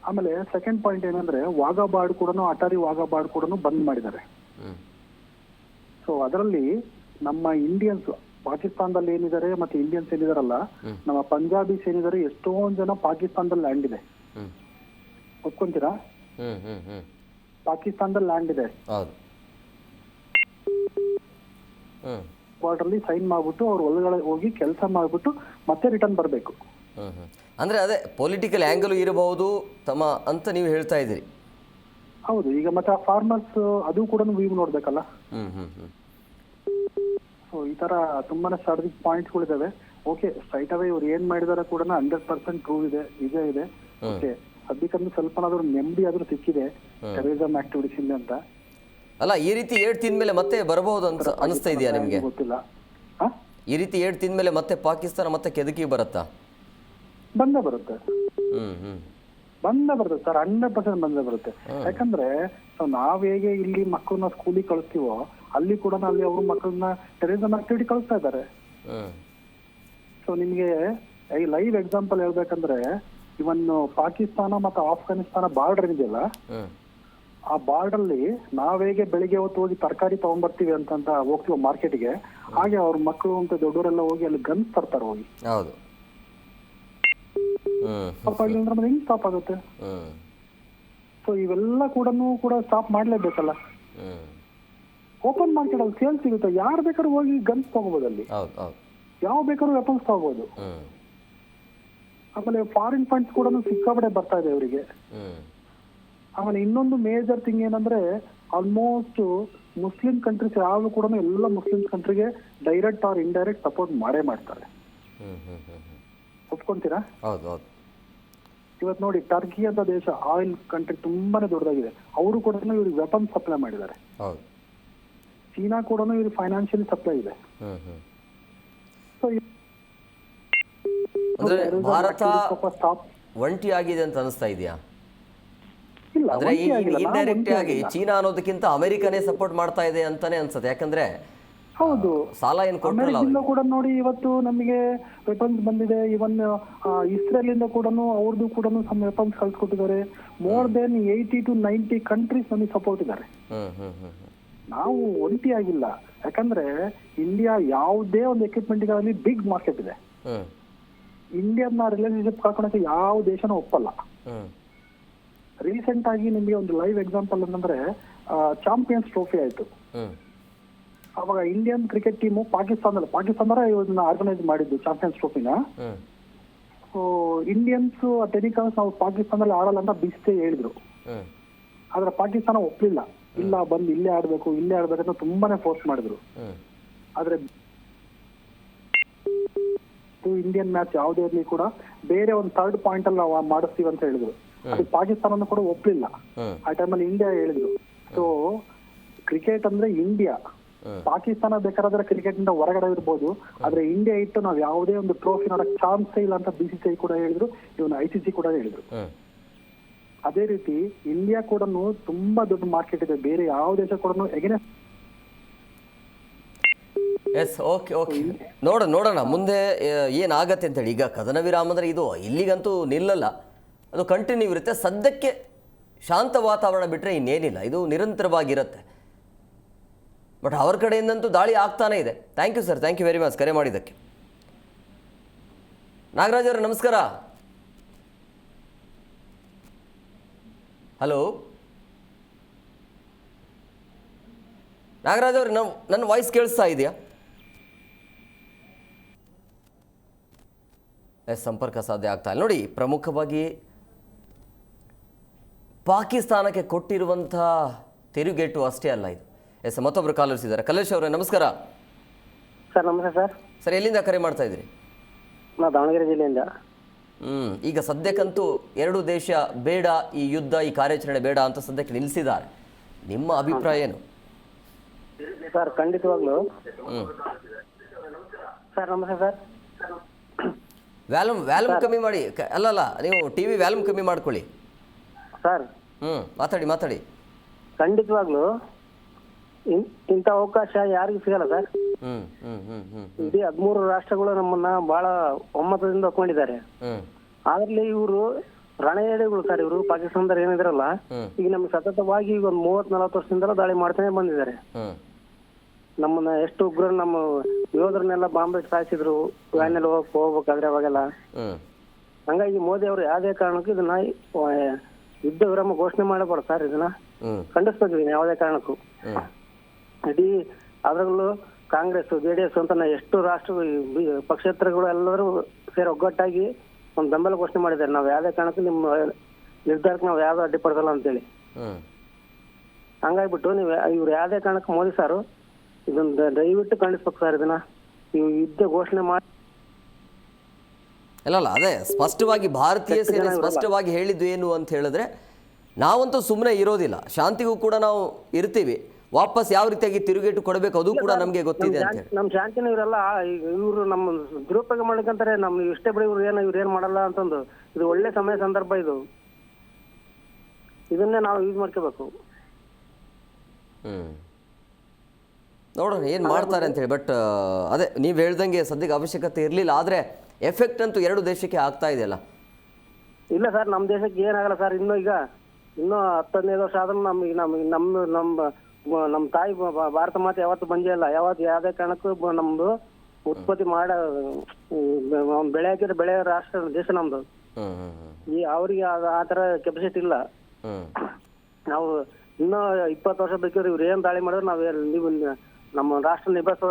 ಆಮೇಲೆ ಸೆಕೆಂಡ್ ಪಾಯಿಂಟ್ ಏನಂದ್ರೆ ವಾಘಾಬಾರ್ಡ್ ಕೂಡ, ಅಟಾರಿ ವಾಘಾಬಾರ್ಡ್ ಕೂಡ ಬಂದ್ ಮಾಡಿದ್ದಾರೆ. ಸೊ ಅದರಲ್ಲಿ ನಮ್ಮ ಇಂಡಿಯನ್ಸ್ ಪಾಕಿಸ್ತಾನದಲ್ಲಿ ಏನಿದ್ದಾರೆ ಮತ್ತೆ ಇಂಡಿಯನ್ಸ್ ಏನಿದಾರಲ್ಲ, ನಮ್ಮ ಪಂಜಾಬೀಸ್ ಏನಿದ್ದಾರೆ, ಎಷ್ಟೊಂದ್ ಜನ ಪಾಕಿಸ್ತಾನದಲ್ಲಿ ಲ್ಯಾಂಡ್ ಇದೆ. ಒಪ್ಕೊಂತೀರಾ? ಪಾಕಿಸ್ತಾನದಲ್ಲಿ ಲ್ಯಾಂಡ್ ಇದೆ. ಬಾರ್ಡರ್ ಅಲ್ಲಿ ಸೈನ್ ಮಾಡ್ಬಿಟ್ಟು ಅವ್ರು ಒಳಗಡೆ ಹೋಗಿ ಕೆಲಸ ಮಾಡ್ಬಿಟ್ಟು ಮತ್ತೆ ರಿಟರ್ನ್ ಬರಬೇಕು. ಅಂದ್ರೆ ಅದೇ ಪೊಲಿಟಿಕಲ್ ಆಂಗಲ್ ಇರಬಹುದು ತಮ್ಮ ಅಂತ ನೀವು ಹೇಳ್ತಾ ಇದ್ದೀರಿ. ಹೌದು. ಈಗ ಮತ್ತೆ ಆ ಫಾರ್ಮರ್ಸ್ ಅದು ಕೂಡ ವ್ಯೂ ನೋಡ್ಬೇಕಲ್ಲ. ಸೊ ಈ ತರ ತುಂಬಾನೇ ಸ್ಟ್ರಾಟಜಿಕ್ ಪಾಯಿಂಟ್ಸ್ ಇದಾವೆ. ಓಕೆ, ಸ್ಟ್ರೈಟ್ ಅವೇ ಇವ್ರು ಏನ್ ಮಾಡಿದಾರೆ ಕೂಡ 100% ಟ್ರೂ ಇದೆ, ನಿಜ ಇದೆ. ಓಕೆ, ಅದಕ್ಕಂದ್ರೆ ಸ್ವಲ್ಪನಾದ್ರೂ ನೆಮ್ಮದಿ ಆದ್ರೂ ಸಿಕ್ಕಿದೆ ಟೆರರಿಸಮ್ ಆಕ್ಟಿವಿಟೀಸ್ ಇಂದ ಅಂತ. ಅಲ್ಲ, ಈ ರೀತಿ ಏಟ್ ತಿಂದ್ಮೇಲೆ ಮತ್ತೆ ಬರಬಹುದು ಅಂತ ಅನಿಸ್ತಾ ಇದೆಯಾ ನಿಮ್ಗೆ? ಗೊತ್ತಿಲ್ಲ. ಈ ರೀತಿ ಏಟ್ ತಿಂದ್ಮೇಲೆ ಮತ್ತೆ ಪಾಕಿಸ್ತಾನ ಮತ್ತೆ ಕೆದಕಿ ಬರುತ್ತಾ? ಬಂದೇ ಬರುತ್ತೆ. ಬಂದೇ ಬರುತ್ತೆ ಸರ್, 100% ಬಂದೇ ಬರುತ್ತೆ. ಯಾಕಂದ್ರೆ ನಾವ್ ಹೇಗೆ ಇಲ್ಲಿ ಮಕ್ಕಳನ್ನ ಸ್ಕೂಲಿಗೆ ಕಳಿಸ್ತೀವೋ ಅಲ್ಲಿ ಕೂಡ ಅಲ್ಲಿ ಅವ್ರ ಮಕ್ಕಳನ್ನ ಟೆರರಿಸಮ್ ಆಕ್ಟಿವಿಟಿ ಕಳಿಸ್ತಾ ಇದ್ದಾರೆ. ಸೊ ನಿಮ್ಗೆ ಈ ಲೈವ್ ಎಕ್ಸಾಂಪಲ್ ಹೇಳ್ಬೇಕಂದ್ರೆ, ಇವನ್ ಪಾಕಿಸ್ತಾನ ಮತ್ತೆ ಆಫ್ಘಾನಿಸ್ತಾನ ಬಾರ್ಡರ್ ಇದೆಯಲ್ಲ, ಆ ಬಾರ್ಡರ್ ಅಲ್ಲಿ ನಾವ್ ಹೇಗೆ ಬೆಳಿಗ್ಗೆ ಹೊತ್ತು ಹೋಗಿ ತರಕಾರಿ ತಗೊಂಡ್ಬರ್ತೀವಿ ಅಂತ ಹೋಗ್ತೀವಿ ಮಾರ್ಕೆಟ್ಗೆ, ಹಾಗೆ ಅವ್ರ ಮಕ್ಕಳು ಅಂತ ದೊಡ್ಡವರೆಲ್ಲ ಹೋಗಿ ಅಲ್ಲಿ ಗನ್ಸ್ ತರ್ತಾರೆ ಹೋಗಿ. ಹೌದು. ಸ್ಟಾಪ್ ಆಗಿಲ್ಲ ಅಂದ್ರೆ ಹೆಂಗ್ ಸ್ಟಾಪ್ ಆಗುತ್ತೆ? ಸೊ ಇವೆಲ್ಲ ಕೂಡ ಸ್ಟಾಪ್ ಮಾಡ್ಲೇಬೇಕಲ್ಲ. ಓಪನ್ ಮಾರ್ಕೆಟ್ ಅಲ್ಲಿ ಸೇಲ್ ಸಿಗುತ್ತೆ, ಯಾರು ಬೇಕಾದ್ರೂ ಹೋಗಿ ಗನ್ಸ್ ತಗೋಬಹುದು ಅಲ್ಲಿ, ಯಾವ ಬೇಕಾದ್ರೂ ವೆಪನ್ಸ್ ತಗೋಬಹುದು. ಆಮೇಲೆ ಫಾರಿನ್ ಫಂಡ್ಸ್ ಕೂಡ ಸಿಕ್ಕಾಪಟ್ಟೆ ಬರ್ತಾ ಇದೆ ಅವರಿಗೆ. ಆಮೇಲೆ ಇನ್ನೊಂದು ಮೇಜರ್ ಥಿಂಗ್ ಏನಂದ್ರೆ, ಆಲ್ಮೋಸ್ಟ್ ಮುಸ್ಲಿಂ ಕಂಟ್ರೀಸ್ ಯಾವ್ದು ಕೂಡ ಎಲ್ಲ ಮುಸ್ಲಿಂ ಕಂಟ್ರಿಗೆ ಡೈರೆಕ್ಟ್ ಆರ್ ಇಂಡೈರೆಕ್ಟ್ ಸಪೋರ್ಟ್ ಮಾಡೇ ಮಾಡ್ತಾರೆ. ಒಪ್ಕೊಂತೀರಾ? ಇವತ್ತು ನೋಡಿ, ಟರ್ಕಿ ಅಂತ ದೇಶ ಆಯಿಲ್ ಕಂಟ್ರಿ ತುಂಬಾನೇ ದೊಡ್ಡದಾಗಿದೆ, ಅವರು ಕೂಡ ಇವ್ರಿಗೆ ವೆಪನ್ ಸಪ್ಲೈ ಮಾಡಿದ್ದಾರೆ. ಚೀನಾ ಕೂಡ ಇವ್ರಿಗೆ ಫೈನಾನ್ಷಿಯಲ್ ಸಪ್ಲೈ ಇದೆ. ಭಾರತ ಒಂಟಿ ಆಗಿದೆ ಅಂತ ಅನಿಸ್ತಾ ಇದೆಯಾ? ಅಂದ್ರೆ ಇಂಡೈರೆಕ್ಟ್ ಆಗಿ ಚೀನಾ ಅನ್ನೋದಕ್ಕಿಂತ ಅಮೆರಿಕನೇ ಸಪೋರ್ಟ್ ಮಾಡ್ತಾ ಇದೆ ಅಂತಾನೆ ಅನ್ಸುತ್ತೆ. ಯಾಕಂದ್ರೆ ಹೌದು, ಸಾಲ ಏನು ಅಮೆರಿಕದಿಂದ ಕೂಡ ನೋಡಿ ಇವತ್ತು ನಮಗೆ ವೆಪನ್ಸ್ ಬಂದಿದೆ. ಇವನ್ ಇಸ್ರೇಲ್ ಇಂದ ಕೂಡ ಅವ್ರದ್ದು ಕೂಡ ಸಮ್ ವೆಪನ್ಸ್ ಕಳ್ಸಿಕೊಟ್ಟಿದ್ದಾರೆ. ಮೋರ್ ದೆನ್ 80 to 90 ಕಂಟ್ರೀಸ್ ನಮಗೆ ಸಪೋರ್ಟ್ ಇದ್ದಾರೆ. ನಾವು ಒಂಟಿ ಆಗಿಲ್ಲ. ಯಾಕಂದ್ರೆ ಇಂಡಿಯಾ ಯಾವುದೇ ಒಂದು ಎಕ್ವಿಪ್ಮೆಂಟ್ ಗಳಲ್ಲಿ ಬಿಗ್ ಮಾರ್ಕೆಟ್ ಇದೆ. ಇಂಡಿಯಾನ ರಿಲೇಶನ್ಶಿಪ್ ಕಳ್ಕೊಳಕ್ಕೆ ಯಾವ ದೇಶನೂ ಒಪ್ಪಲ್ಲ. ರೀಸೆಂಟ್ ಆಗಿ ನಿಮ್ಗೆ ಒಂದು ಲೈವ್ ಎಕ್ಸಾಂಪಲ್ ಅಂತಂದ್ರೆ, ಚಾಂಪಿಯನ್ಸ್ ಟ್ರೋಫಿ ಆಯ್ತು. ಅವಾಗ ಇಂಡಿಯನ್ ಕ್ರಿಕೆಟ್ ಟೀಮು ಪಾಕಿಸ್ತಾನ ಇವನ್ನ ಆರ್ಗನೈಸ್ ಮಾಡಿದ್ದು ಚಾಂಪಿಯನ್ಸ್ ಟ್ರೋಫಿನ. ಸೊ ಇಂಡಿಯನ್ಸ್ ಟೆನಿಕಾಸ್ ನಾವು ಪಾಕಿಸ್ತಾನದಲ್ಲಿ ಆಡಲ್ಲ ಅಂತ ಬಿಸ್ತೆ ಹೇಳಿದ್ರು. ಆದ್ರೆ ಪಾಕಿಸ್ತಾನ ಒಪ್ಲಿಲ್ಲ. ಇಲ್ಲ, ಬಂದು ಇಲ್ಲೇ ಆಡ್ಬೇಕಂತ ತುಂಬಾನೇ ಫೋರ್ಸ್ ಮಾಡಿದ್ರು. ಆದ್ರೆ ಇಂಡಿಯನ್ ಮ್ಯಾಚ್ ಯಾವುದೇ ಇರ್ಲಿ ಕೂಡ ಬೇರೆ ಒಂದು ಥರ್ಡ್ ಪಾಯಿಂಟ್ ಅಲ್ಲಿ ನಾವು ಮಾಡಿಸ್ತೀವಿ ಅಂತ ಹೇಳಿದ್ರು. ಅದಕ್ಕೆ ಪಾಕಿಸ್ತಾನ ಕೂಡ ಒಪ್ಲಿಲ್ಲ. ಆ ಟೈಮಲ್ಲಿ ಇಂಡಿಯಾ ಹೇಳಿದ್ರು. ಸೊ ಕ್ರಿಕೆಟ್ ಅಂದ್ರೆ ಇಂಡಿಯಾ, ಪಾಕಿಸ್ತಾನ ಬೇಕಾದ್ರೆ ಕ್ರಿಕೆಟ್ ಇಂದ ಹೊರಗಡೆ ಇರ್ಬೋದು, ಆದ್ರೆ ಇಂಡಿಯಾ ಇಟ್ಟು ನಾವ್ ಯಾವುದೇ ಒಂದು ಟ್ರೋಫಿ ನೋಡಕ್ ಚಾನ್ಸೇ ಇಲ್ಲ ಅಂತ BCCI ಕೂಡ ಹೇಳಿದ್ರು, ಇವನು ICC ಕೂಡ ಹೇಳಿದ್ರು. ಅದೇ ರೀತಿ ಇಂಡಿಯಾ ಕೂಡ ತುಂಬಾ ದೊಡ್ಡ ಮಾರ್ಕೆಟ್ ಇದೆ, ಬೇರೆ ಯಾವ ದೇಶ ಕೂಡ ಎಗೇನೆಸ್ಟ್ ಎಸ್, ಓಕೆ ಓಕೆ, ನೋಡೋಣ ಮುಂದೆ ಏನಾಗತ್ತೆ ಅಂತೇಳಿ. ಈಗ ಕದನ ವಿರಾಮ ಅಂದರೆ ಇದು ಇಲ್ಲಿಗಂತೂ ನಿಲ್ಲಲ್ಲ, ಅದು ಕಂಟಿನ್ಯೂ ಇರುತ್ತೆ. ಸದ್ಯಕ್ಕೆ ಶಾಂತ ವಾತಾವರಣ ಬಿಟ್ಟರೆ ಇನ್ನೇನಿಲ್ಲ, ಇದು ನಿರಂತರವಾಗಿರುತ್ತೆ. ಬಟ್ ಅವ್ರ ಕಡೆಯಿಂದಂತೂ ದಾಳಿ ಆಗ್ತಾನೇ ಇದೆ. Thank you sir, thank you very much ಕರೆ ಮಾಡಿದ್ದಕ್ಕೆ. ನಾಗರಾಜ್ ಅವರೇ ನಮಸ್ಕಾರ. ಹಲೋ ನಾಗರಾಜ್ ಅವ್ರೆ, ನನ್ನ ವಾಯ್ಸ್ ಕೇಳಿಸ್ತಾ ಇದೆಯಾ? ಸಂಪರ್ಕ ಸಾಧ್ಯ ಆಗ್ತಾ ಇಲ್ಲ. ನೋಡಿ, ಪ್ರಮುಖವಾಗಿ ಪಾಕಿಸ್ತಾನಕ್ಕೆ ಕೊಟ್ಟಿರುವಂಥ ತಿರುಗೇಟು ಅಷ್ಟೇ ಅಲ್ಲ ಇದು. ಮತ್ತೊಬ್ಬರು ಕಾಲರ್ಸ್ ಇದ್ದಾರೆ. ಕಲೇಶ್ ಅವರೇ ನಮಸ್ಕಾರ. ಸರ್ ನಮಸ್ತೆ ಸರ್. ಸರ್, ಎಲ್ಲಿಂದ ಕರೆ ಮಾಡ್ತಾ ಇದ್ದೀರಿ? ನಾವು ದಾವಣಗೆರೆ ಜಿಲ್ಲೆಯಿಂದ. ಈಗ ಸದ್ಯಕ್ಕಂತೂ ಎರಡು ದೇಶ ಬೇಡ, ಈ ಯುದ್ಧ, ಈ ಕಾರ್ಯಾಚರಣೆ ಬೇಡ ಅಂತ ಸದ್ಯಕ್ಕೆ ನಿಲ್ಲಿಸಿದ್ದಾರೆ. ನಿಮ್ಮ ಅಭಿಪ್ರಾಯ ಏನು? ಸರ್ ಖಂಡಿತವಾಗ್ಲು. ಸರ್ ನಮಸ್ತೆ ಸರ್. ವ್ಯಾಲ್ಯೂಮ್ ಕಮ್ಮಿ ಮಾಡಿ. ಅಲ್ಲಲ್ಲ, ನೀವು ಟಿವಿ ವ್ಯಾಲ್ಯೂಮ್ ಕಮ್ಮಿ ಮಾಡ್ಕೊಳ್ಳಿ ಸರ್. ಮಾತಾಡಿ. ಖಂಡಿತವಾಗ್ಲು ಇಂಥ ಅವಕಾಶ ಯಾರಿಗೂ ಸಿಗಲ್ಲ ಸರ್. ಇಡೀ 13 ರಾಷ್ಟ್ರಗಳು ನಮ್ಮನ್ನ ಬಹಳ ಒಮ್ಮತದಿಂದ ಒಪ್ಕೊಂಡಿದ್ದಾರೆ. ಆದ್ರಲ್ಲಿ ಇವರು ರಣಹೇಡಿಗಳು ಸರ್. ಇವರು ಪಾಕಿಸ್ತಾನದವ್ರು ಏನಿದ್ರಲ್ಲ, ಈಗ ನಮ್ಗೆ ಸತತವಾಗಿ ಈಗ ಒಂದು 30-40 ವರ್ಷದಿಂದಲೂ ದಾಳಿ ಮಾಡ್ತಾನೆ ಬಂದಿದ್ದಾರೆ. ನಮ್ಮನ್ನ ಎಷ್ಟು ಉಗ್ರ, ನಮ್ಮ ಯೋಧರನ್ನೆಲ್ಲ ಬಾಂಬೆ ಸಾಯಿಸಿದ್ರು ವ್ಯಾನಲ್ಲಿ ಹೋಗ್ಬೇಕಾದ್ರೆ ಅವಾಗೆಲ್ಲ. ಹಂಗಾಗಿ ಮೋದಿ ಅವರು ಯಾವುದೇ ಕಾರಣಕ್ಕೂ ಇದನ್ನ ಯುದ್ಧ ವಿರಾಮ ಘೋಷಣೆ ಮಾಡಬಾರ್ದು ಸರ್. ಇದನ್ನ ಖಂಡಿಸ್ಬೇಕು ಯಾವುದೇ ಕಾರಣಕ್ಕೂ. ಇಡೀ ಅದ್ರಲ್ಲೂ ಕಾಂಗ್ರೆಸ್, JDS ಅಂತ ಎಷ್ಟು ರಾಷ್ಟ್ರ ಪಕ್ಷೇತರಗಳು ಎಲ್ಲರೂ ಸೇರಿ ಒಗ್ಗಟ್ಟಾಗಿ ಒಂದು ಬೆಂಬಲ ಘೋಷಣೆ ಮಾಡಿದ್ದಾರೆ. ನಾವು ಯಾವುದೇ ಕಾರಣಕ್ಕೂ ನಿಮ್ಮ ನಿರ್ಧಾರಕ್ಕೆ ನಾವು ಯಾವ್ದು ಅಡ್ಡಿಪಡಿಸಲ್ಲ ಅಂತೇಳಿ. ಹಂಗಾಗ್ಬಿಟ್ಟು ನೀವು ಇವ್ರು ಯಾವುದೇ ಕಾರಣಕ್ಕೂ ಮೋದಿ ಸಾರು ಇದನ್ನ ದಯವಿಟ್ಟು ಖಂಡಿಸ್ಬೇಕು ಸರ್. ಇದನ್ನ ನೀವು ಯುದ್ಧ ಘೋಷಣೆ ಮಾಡಿ. ಅಲ್ಲ, ಅದೇ ಸ್ಪಷ್ಟವಾಗಿ ಭಾರತೀಯ ಸೇನೆ ಸ್ಪಷ್ಟವಾಗಿ ಹೇಳಿದ್ದು ಏನು ಅಂತ ಹೇಳಿದ್ರೆ, ನಾವಂತೂ ಸುಮ್ಮನೆ ಇರೋದಿಲ್ಲ, ಶಾಂತಿಗೂ ಕೂಡ ನಾವು ಇರ್ತೀವಿ. ವಾಪಸ್ ಯಾವ ರೀತಿಯಾಗಿ ತಿರುಗೇಟು ಕೊಡಬೇಕು ಅದು ಕೂಡ ನಮಗೆ ಗೊತ್ತಿದೆ ಅಂತ ಹೇಳಿ. ನಮ್ಮ ಶಾಂತಿನ ಇವರೆಲ್ಲ ಇವರು ನಮ್ಮ ದುರುಪಯೋಗ ಮಾಡ್ಲಿಕ್ಕಂತಾರೆ. ನಮ್ಗೆ ಇಷ್ಟೇ ಬಿಡಿ, ಇವ್ರು ಏನ್ ಮಾಡಲ್ಲ ಅಂತಂದು. ಇದು ಒಳ್ಳೆ ಸಮಯ ಸಂದರ್ಭ ಇದು. ಇದನ್ನೇ ನಾವು ಯೂಸ್ ಮಾಡ್ಕೋಬೇಕು. ನೋಡೋಣ ಏನು ಮಾಡ್ತಾರೆ ಅಂತೇಳಿ. ಬಟ್ ಅದೇ ನೀವು ಹೇಳ್ದಂಗೆ ಸದ್ಯಕ್ಕೆ ಅವಶ್ಯಕತೆ ಇರಲಿಲ್ಲ, ಆದರೆ ಎಫೆಕ್ಟ್ ಅಂತೂ ಎರಡು ದೇಶಕ್ಕೆ ಆಗ್ತಾ ಇದೆಯಲ್ಲ. ಇಲ್ಲ ಸರ್, ನಮ್ಮ ದೇಶಕ್ಕೆ ಏನಾಗಲ್ಲ ಸರ್. ಇನ್ನೂ 10-15 ವರ್ಷ ಆದ್ರೂ ನಮ್ಮ ತಾಯಿ ಭಾರತ ಮಾತೆ ಯಾವತ್ತು ಬಂದೇ ಇಲ್ಲ. ಯಾವುದೇ ಕಾರಣಕ್ಕೂ ನಮ್ದು ಉತ್ಪತ್ತಿ ಬೆಳೆ ಹಾಕಿದ್ರೆ ಬೆಳೆ ರಾಷ್ಟ್ರ ದೇಶ ನಮ್ದು. ಅವ್ರಿಗೆ ಆ ತರ ಕೆಪಾಸಿಟಿ ಇಲ್ಲ. ನಾವು ಇನ್ನೂ 20 ವರ್ಷ ಬೇಕಿದ್ರೆ ಇವ್ರು ಏನ್ ದಾಳಿ ಮಾಡಿದ್ರೆ ನೀವು ನಮ್ಮ ರಾಷ್ಟ್ರ ನಿಭಾಯಿಸೋ.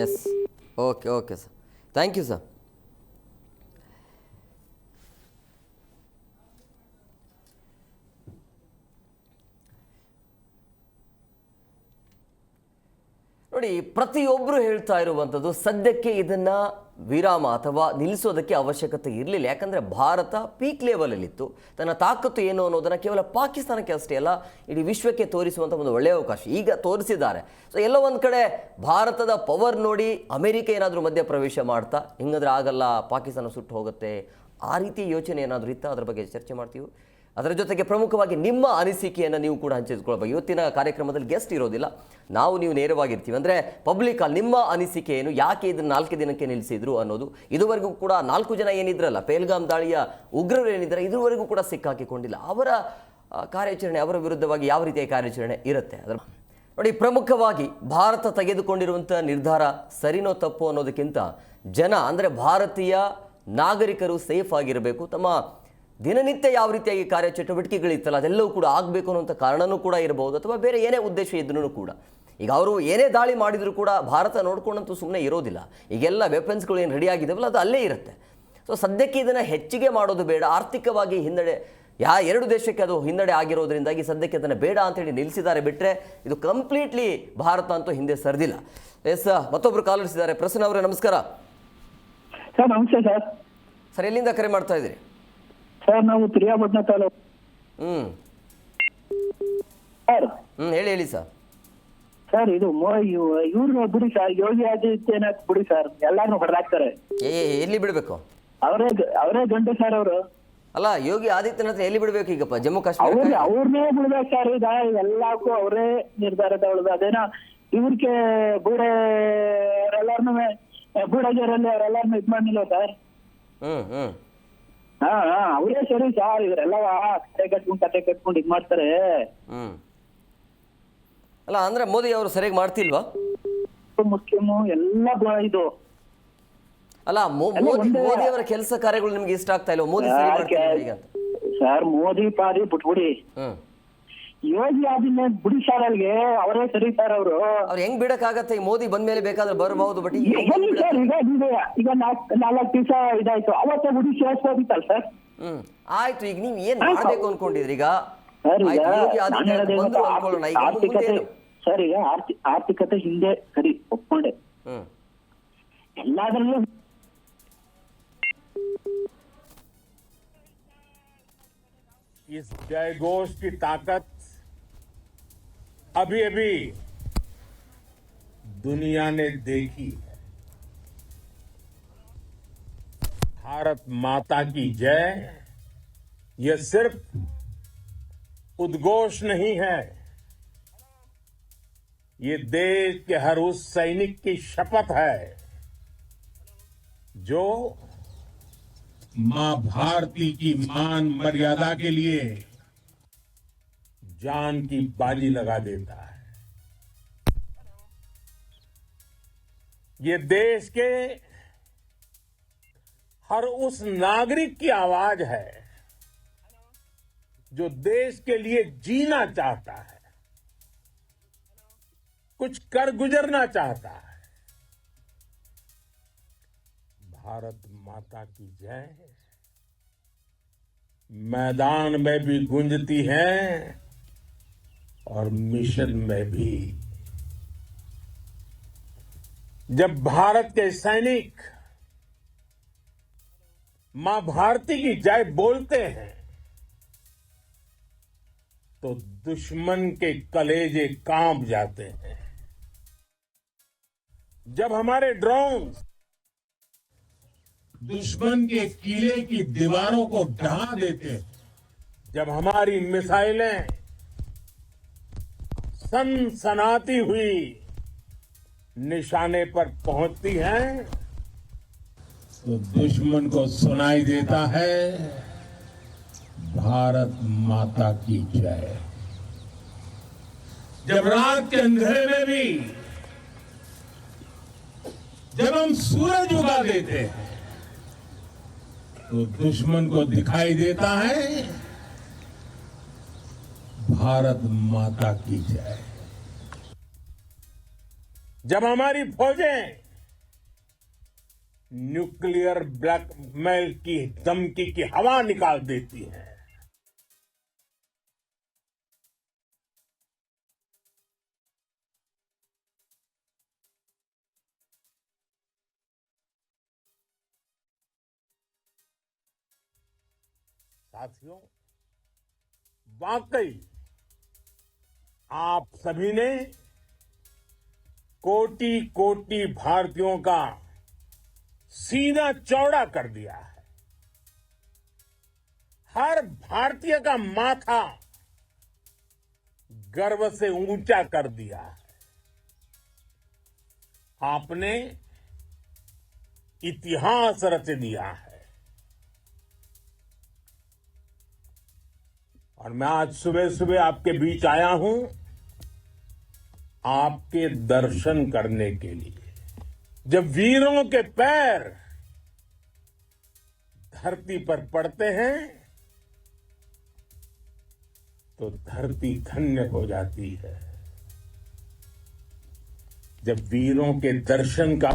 Yes, okay sir, thank you sir. ನೋಡಿ, ಪ್ರತಿಯೊಬ್ಬರು ಹೇಳ್ತಾ ಇರುವಂಥದ್ದು ಸದ್ಯಕ್ಕೆ ಇದನ್ನು ವಿರಾಮ ಅಥವಾ ನಿಲ್ಲಿಸೋದಕ್ಕೆ ಅವಶ್ಯಕತೆ ಇರಲಿಲ್ಲ. ಯಾಕಂದರೆ ಭಾರತ ಪೀಕ್ ಲೆವೆಲಲ್ಲಿತ್ತು. ತನ್ನ ತಾಕತ್ತು ಏನು ಅನ್ನೋದನ್ನು ಕೇವಲ ಪಾಕಿಸ್ತಾನಕ್ಕೆ ಅಷ್ಟೇ ಅಲ್ಲ, ಇಡೀ ವಿಶ್ವಕ್ಕೆ ತೋರಿಸುವಂಥ ಒಂದು ಒಳ್ಳೆಯ ಅವಕಾಶ ಈಗ ತೋರಿಸಿದ್ದಾರೆ. ಸೊ ಎಲ್ಲೋ ಒಂದು ಕಡೆ ಭಾರತದ ಪವರ್ ನೋಡಿ ಅಮೆರಿಕ ಏನಾದರೂ ಮಧ್ಯ ಪ್ರವೇಶ ಮಾಡ್ತಾ, ಹಿಂಗಾದ್ರೆ ಆಗಲ್ಲ, ಪಾಕಿಸ್ತಾನ ಸುಟ್ಟು ಹೋಗುತ್ತೆ, ಆ ರೀತಿ ಯೋಚನೆ ಏನಾದರೂ ಇತ್ತಾ? ಅದರ ಬಗ್ಗೆ ಚರ್ಚೆ ಮಾಡ್ತೀವಿ. ಅದರ ಜೊತೆಗೆ ಪ್ರಮುಖವಾಗಿ ನಿಮ್ಮ ಅನಿಸಿಕೆಯನ್ನು ನೀವು ಕೂಡ ಹಂಚಿಕೊಳ್ಳಬೇಕು. ಇವತ್ತಿನ ಕಾರ್ಯಕ್ರಮದಲ್ಲಿ ಗೆಸ್ಟ್ ಇರೋದಿಲ್ಲ, ನೀವು ನೇರವಾಗಿರ್ತೀವಿ. ಅಂದರೆ ಪಬ್ಲಿಕ್ ನಿಮ್ಮ ಅನಿಸಿಕೆ ಏನು, ಯಾಕೆ ಇದನ್ನು 4 ದಿನಕ್ಕೆ ನಿಲ್ಲಿಸಿದ್ರು ಅನ್ನೋದು. ಇದುವರೆಗೂ ಕೂಡ 4 ಜನ ಏನಿದ್ರಲ್ಲ ಪೇಲ್ಗಾಮ್ ದಾಳಿಯ ಉಗ್ರರು ಏನಿದ್ದಾರೆ, ಇದುವರೆಗೂ ಕೂಡ ಸಿಕ್ಕಾಕಿಕೊಂಡಿಲ್ಲ. ಅವರ ಕಾರ್ಯಾಚರಣೆ, ಅವರ ವಿರುದ್ಧವಾಗಿ ಯಾವ ರೀತಿಯ ಕಾರ್ಯಾಚರಣೆ ಇರುತ್ತೆ ಅದರ ನೋಡಿ. ಪ್ರಮುಖವಾಗಿ ಭಾರತ ತೆಗೆದುಕೊಂಡಿರುವಂಥ ನಿರ್ಧಾರ ಸರಿನೋ ತಪ್ಪು ಅನ್ನೋದಕ್ಕಿಂತ ಜನ, ಅಂದರೆ ಭಾರತೀಯ ನಾಗರಿಕರು ಸೇಫ್ ಆಗಿರಬೇಕು, ತಮ್ಮ ದಿನನಿತ್ಯ ಯಾವ ರೀತಿಯಾಗಿ ಕಾರ್ಯಚಟುವಟಿಕೆಗಳಿತ್ತಲ್ಲ ಅದೆಲ್ಲವೂ ಕೂಡ ಆಗಬೇಕು ಅನ್ನೋಂಥ ಕಾರಣನೂ ಕೂಡ ಇರಬಹುದು, ಅಥವಾ ಬೇರೆ ಏನೇ ಉದ್ದೇಶ ಇದ್ರೂ ಕೂಡ. ಈಗ ಅವರು ಏನೇ ದಾಳಿ ಮಾಡಿದರೂ ಕೂಡ ಭಾರತ ನೋಡ್ಕೊಂಡಂತೂ ಸುಮ್ಮನೆ ಇರೋದಿಲ್ಲ. ಈಗೆಲ್ಲ ವೆಪನ್ಸ್ಗಳು ಏನು ರೆಡಿ ಆಗಿದ್ದಾವಲ್ಲ ಅದು ಅಲ್ಲೇ ಇರುತ್ತೆ. ಸೊ ಸದ್ಯಕ್ಕೆ ಇದನ್ನು ಹೆಚ್ಚಿಗೆ ಮಾಡೋದು ಬೇಡ. ಆರ್ಥಿಕವಾಗಿ ಹಿನ್ನಡೆ ಎರಡು ದೇಶಕ್ಕೆ ಅದು ಹಿನ್ನಡೆ ಆಗಿರೋದ್ರಿಂದಾಗಿ ಸದ್ಯಕ್ಕೆ ಅದನ್ನು ಬೇಡ ಅಂತೇಳಿ ನಿಲ್ಲಿಸಿದ್ದಾರೆ. ಬಿಟ್ಟರೆ ಇದು ಕಂಪ್ಲೀಟ್ಲಿ ಭಾರತ ಅಂತೂ ಹಿಂದೆ ಸರಿದಿಲ್ಲ. ಎಸ್, ಮತ್ತೊಬ್ಬರು ಕಾಲರ್ಸ್ ಇದ್ದಾರೆ. ಪ್ರಸನ್ನ ಅವರೇ ನಮಸ್ಕಾರ. ಸರ್ ನಮಸ್ತೆ ಸರ್. ಸರ್, ಎಲ್ಲಿಂದ ಕರೆ ಮಾಡ್ತಾ ಇದ್ದೀರಿ? ಸರ್ ನಾವು ಪಿರಿಯಾಪಟ್ಟಣ ತಾಲೂಕು. ಸರ್ ಹೇಳಿ ಸರ್. ಸರ್ ಇದು ಇವ್ರು ಬಿಡಿ ಸರ್, ಯೋಗಿ ಆದಿತ್ಯನಾಥ್ ಬಿಡಿ ಸರ್, ಎಲ್ಲಾರು ಹೊಡೆದಾಕ್ತಾರೆ. ಎಲ್ಲಿ ಬಿಡಬೇಕು? ಅವರೇ ಗಂಟೆ ಸರ್ ಅವರು. ಅಲ್ಲ, ಯೋಗಿ ಆದಿತ್ಯನಾಥ್ ಎಲ್ಲಿ ಬಿಡ್ಬೇಕು ಈಗಪ್ಪ ಜಮ್ಮು ಕಾಶ್ಮೀರ? ಅವ್ರನ್ನೇ ಬಿಡ್ಬೇಕು ಸರ್. ಈಗ ಎಲ್ಲಕ್ಕೂ ಅವರೇ ನಿರ್ಧಾರ ತಗೊಳ್ಳೋದು. ಅದೇನೋ ಇವ್ರಿಗೆ ಅವರೆಲ್ಲಾರ್ನು ಗೂಡಗೇರಲ್ಲಿ ಅವರೆಲ್ಲಾರ್ನು ಇದ್ ಮಾಡಿಲ್ಲ ಸರ್. ಹಾ ಅವರೇ ಸರಿ ಸರ್. ಇವರೆಲ್ಲ ಕತೆ ಕಟ್ಕೊಂಡು ಇದ್ ಮಾಡ್ತಾರೆ. ಅಲ್ಲ ಅಂದ್ರೆ ಮೋದಿ ಅವರು ಸರಿಯಾಗಿ ಮಾಡ್ತಿಲ್ವಾ? ಮುಖ್ಯಮು ಎಲ್ಲ ಇದು ಅಲ್ಲ, ಮೋದಿ ಅವರ ಕೆಲಸ ಕಾರ್ಯಗಳು ನಿಮ್ಗೆ ಇಷ್ಟ ಆಗ್ತಾ ಇಲ್ಲ? ಮೋದಿ ಸರಿ ಮಾಡ್ತಿಲ್ಲ ಈಗ ಅಂತ ಸರ್. ಮೋದಿ ಪಾದಿ ಬಿಟ್ಬಿಡಿ, ಯೋಗಿ ಆದಿತ್ಯನಾಥ್ ಬಿಡಿ ಸರ್. ಅಲ್ಲಿಗೆ ಅವರೇ ಸರಿ ಸರ್. ಅವ್ರು ಹೆಂಗ್ ಬಿಡಕ್ಕಾಗತ್ತೆ? ಈ ಮೋದಿ ಬಂದ್ಮೇಲೆ ಬೇಕಾದ್ರೆ ಬರಬಹುದು, ಬಟ್ ಈಗ 4 ದಿವಸ ಇದಾಯ್ತು, ಅವತ್ತೇ ಬಿಡಿ ಸೇರಿಸೋದಿತ್ತಲ್ಲ ಸರ್. ಆಯ್ತು, ಈಗ ನೀವ್ ಏನ್ ಮಾಡ್ಬೇಕು ಅನ್ಕೊಂಡಿದ್ರಿ? ಈಗ ಸರ್ ಈಗ ಯೋಗಿ ಆದಿತ್ಯನಾಥ್ ಬಂದ್ರು ಅನ್ಕೊಳ್ಳೋಣ, ಈಗ ಆರ್ಥಿಕತೆ ಸರ್, ಈಗ ಆರ್ಥಿಕತೆ ಹಿಂದೆ ಸರಿ ಒಪ್ಕೊಂಡೆ. ಎಲ್ಲಾದ್ರಲ್ಲೂ इस जयघोष की ताकत अभी अभी दुनिया ने देखी है। भारत माता की जय यह सिर्फ उद्घोष नहीं है, ये देश के हर उस सैनिक की शपथ है जो मां भारती की मान मर्यादा के लिए जान की बाजी लगा देता है। ये देश के हर उस नागरिक की आवाज है जो देश के लिए जीना चाहता है, कुछ कर गुजरना चाहता है। भारत माता की जय मैदान में भी गूंजती है और मिशन में भी। जब भारत के सैनिक मां भारती की जय बोलते हैं तो दुश्मन के कलेजे कांप जाते हैं। जब हमारे ड्रोन दुश्मन के किले की दीवारों को ढहा देते हैं, जब हमारी मिसाइलें सनसनाती हुई निशाने पर पहुंचती हैं, तो दुश्मन को सुनाई देता है भारत माता की जय। जब रात के अंधेरे में भी जब हम सूरज उगा देते हैं तो दुश्मन को दिखाई देता है भारत माता की जय। जब हमारी फौजें न्यूक्लियर ब्लैकमेल की धमकी की हवा निकाल देती हैं, साथियों, वाकई आप सभी ने कोटि कोटि भारतीयों का सीना चौड़ा कर दिया है। हर भारतीय का माथा गर्व से ऊंचा कर दिया है। आपने इतिहास रच दिया है। और मैं आज सुबह सुबह आपके बीच आया हूं आपके दर्शन करने के लिए। जब वीरों के पैर धरती पर पड़ते हैं तो धरती धन्य हो जाती है। जब वीरों के दर्शन का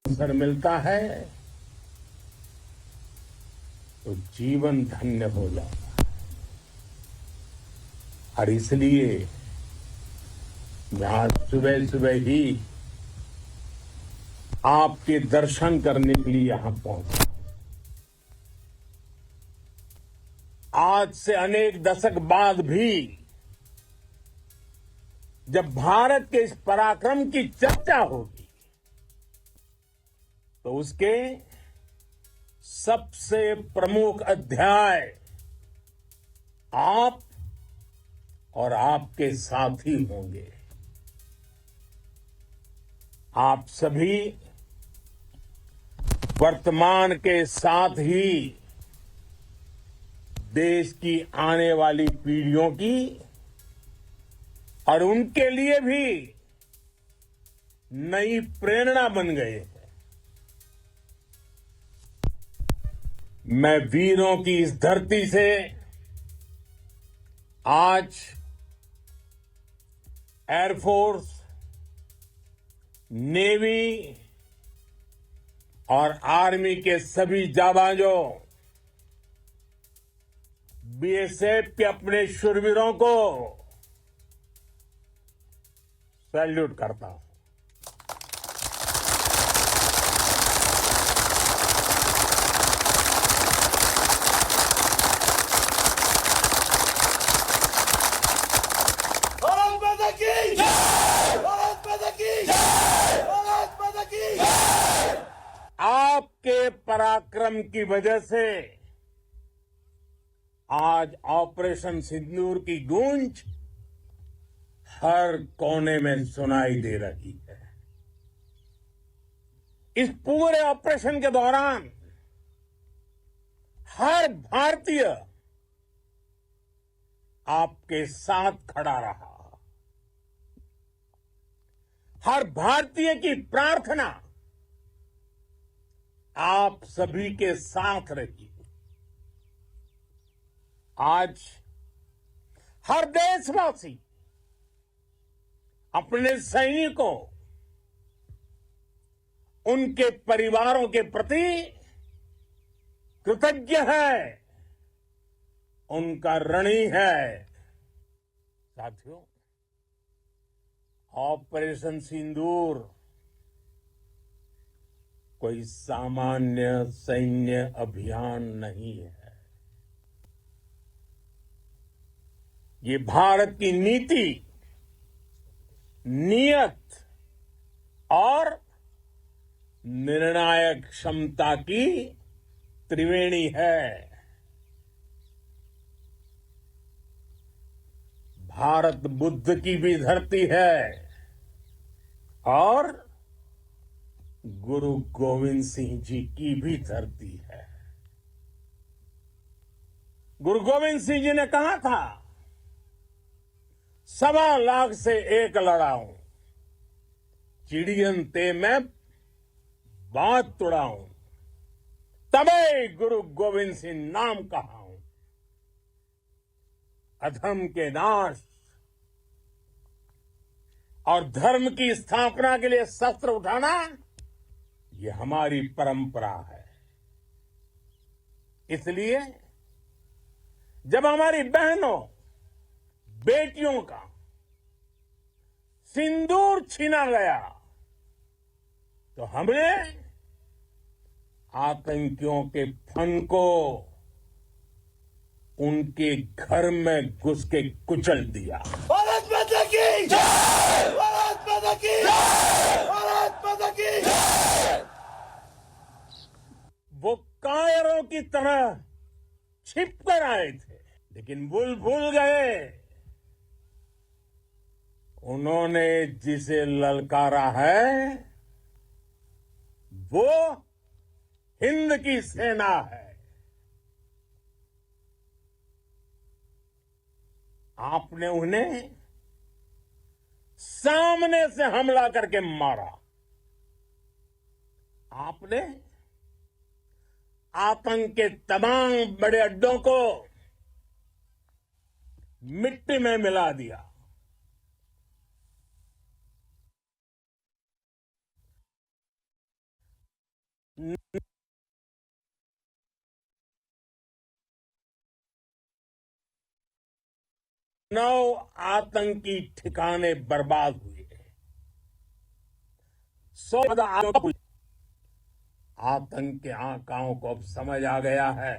अवसर मिलता है तो जीवन धन्य हो जाता है। और इसलिए मैं आज सुबह सुबह ही आपके दर्शन करने के लिए यहां पहुंचा। आज से अनेक दशक बाद भी जब भारत के इस पराक्रम की चर्चा होगी तो उसके सबसे प्रमुख अध्याय आप और आपके साथी होंगे। आप सभी वर्तमान के साथ ही देश की आने वाली पीढ़ियों की और उनके लिए भी नई प्रेरणा बन गए हैं। मैं वीरों की इस धरती से आज एयरफोर्स, नेवी और आर्मी के सभी जाबाजों, बीएसएफ के अपने शूरवीरों को सैल्यूट करता हूं। आपके पराक्रम की वजह से आज ऑपरेशन सिंदूर की गूंज हर कोने में सुनाई दे रही है। इस पूरे ऑपरेशन के दौरान हर भारतीय आपके साथ खड़ा रहा। हर भारतीय की प्रार्थना आप सभी के साथ रही। आज हर देशवासी अपने सैनिकों, उनके परिवारों के प्रति कृतज्ञ है, उनका ऋणी है। साथियों, ऑपरेशन सिंदूर कोई सामान्य सैन्य अभियान नहीं है। ये भारत की नीति, नियत और निर्णायक क्षमता की त्रिवेणी है। भारत बुद्ध की भी धरती है और गुरु गोविंद सिंह जी की भी धरती है। गुरु गोविंद सिंह जी ने कहा था, 1.25 से एक लड़ाऊं, चिड़ियन ते मैं बात तुड़ाऊं, तबे गुरु गोविंद सिंह नाम कहाऊं। अधर्म के नाश और धर्म की स्थापना के लिए शस्त्र उठाना, ये हमारी परंपरा है। इसलिए जब हमारी बहनों, बेटियों का सिंदूर छीना गया, तो हमने आतंकियों के फन को उनके घर में घुस के कुचल दिया। भारत माता की जय! भारत माता की जय! भारत माता की जय! वो कायरों की तरह छिप कर आए थे, लेकिन भूल गए उन्होंने जिसे ललकारा है वो हिंद की सेना है। आपने उन्हें सामने से हमला करके मारा। आपने आतंक के तमाम बड़े अड्डों को मिट्टी में मिला दिया। नौ आतंकी ठिकाने बर्बाद हुए। 100 आतंक के आकाओं को अब समझ आ गया है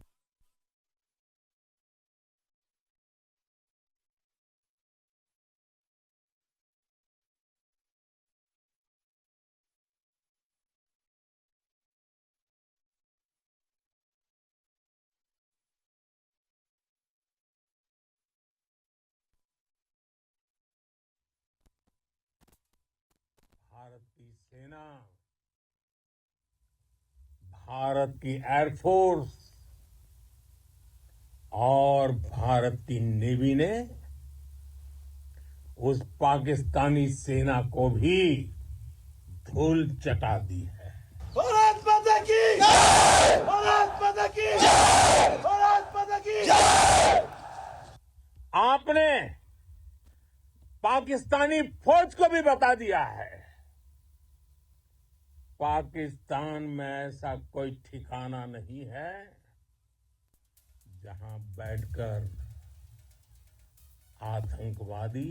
भारत की सेना, भारत की एयरफोर्स और भारत की नेवी ने उस पाकिस्तानी सेना को भी धूल चटा दी है। भारत माता की जय! भारत माता की जय! भारत माता की जय! आपने पाकिस्तानी फौज को भी बता दिया है, पाकिस्तान में ऐसा कोई ठिकाना नहीं है जहां बैठकर आतंकवादी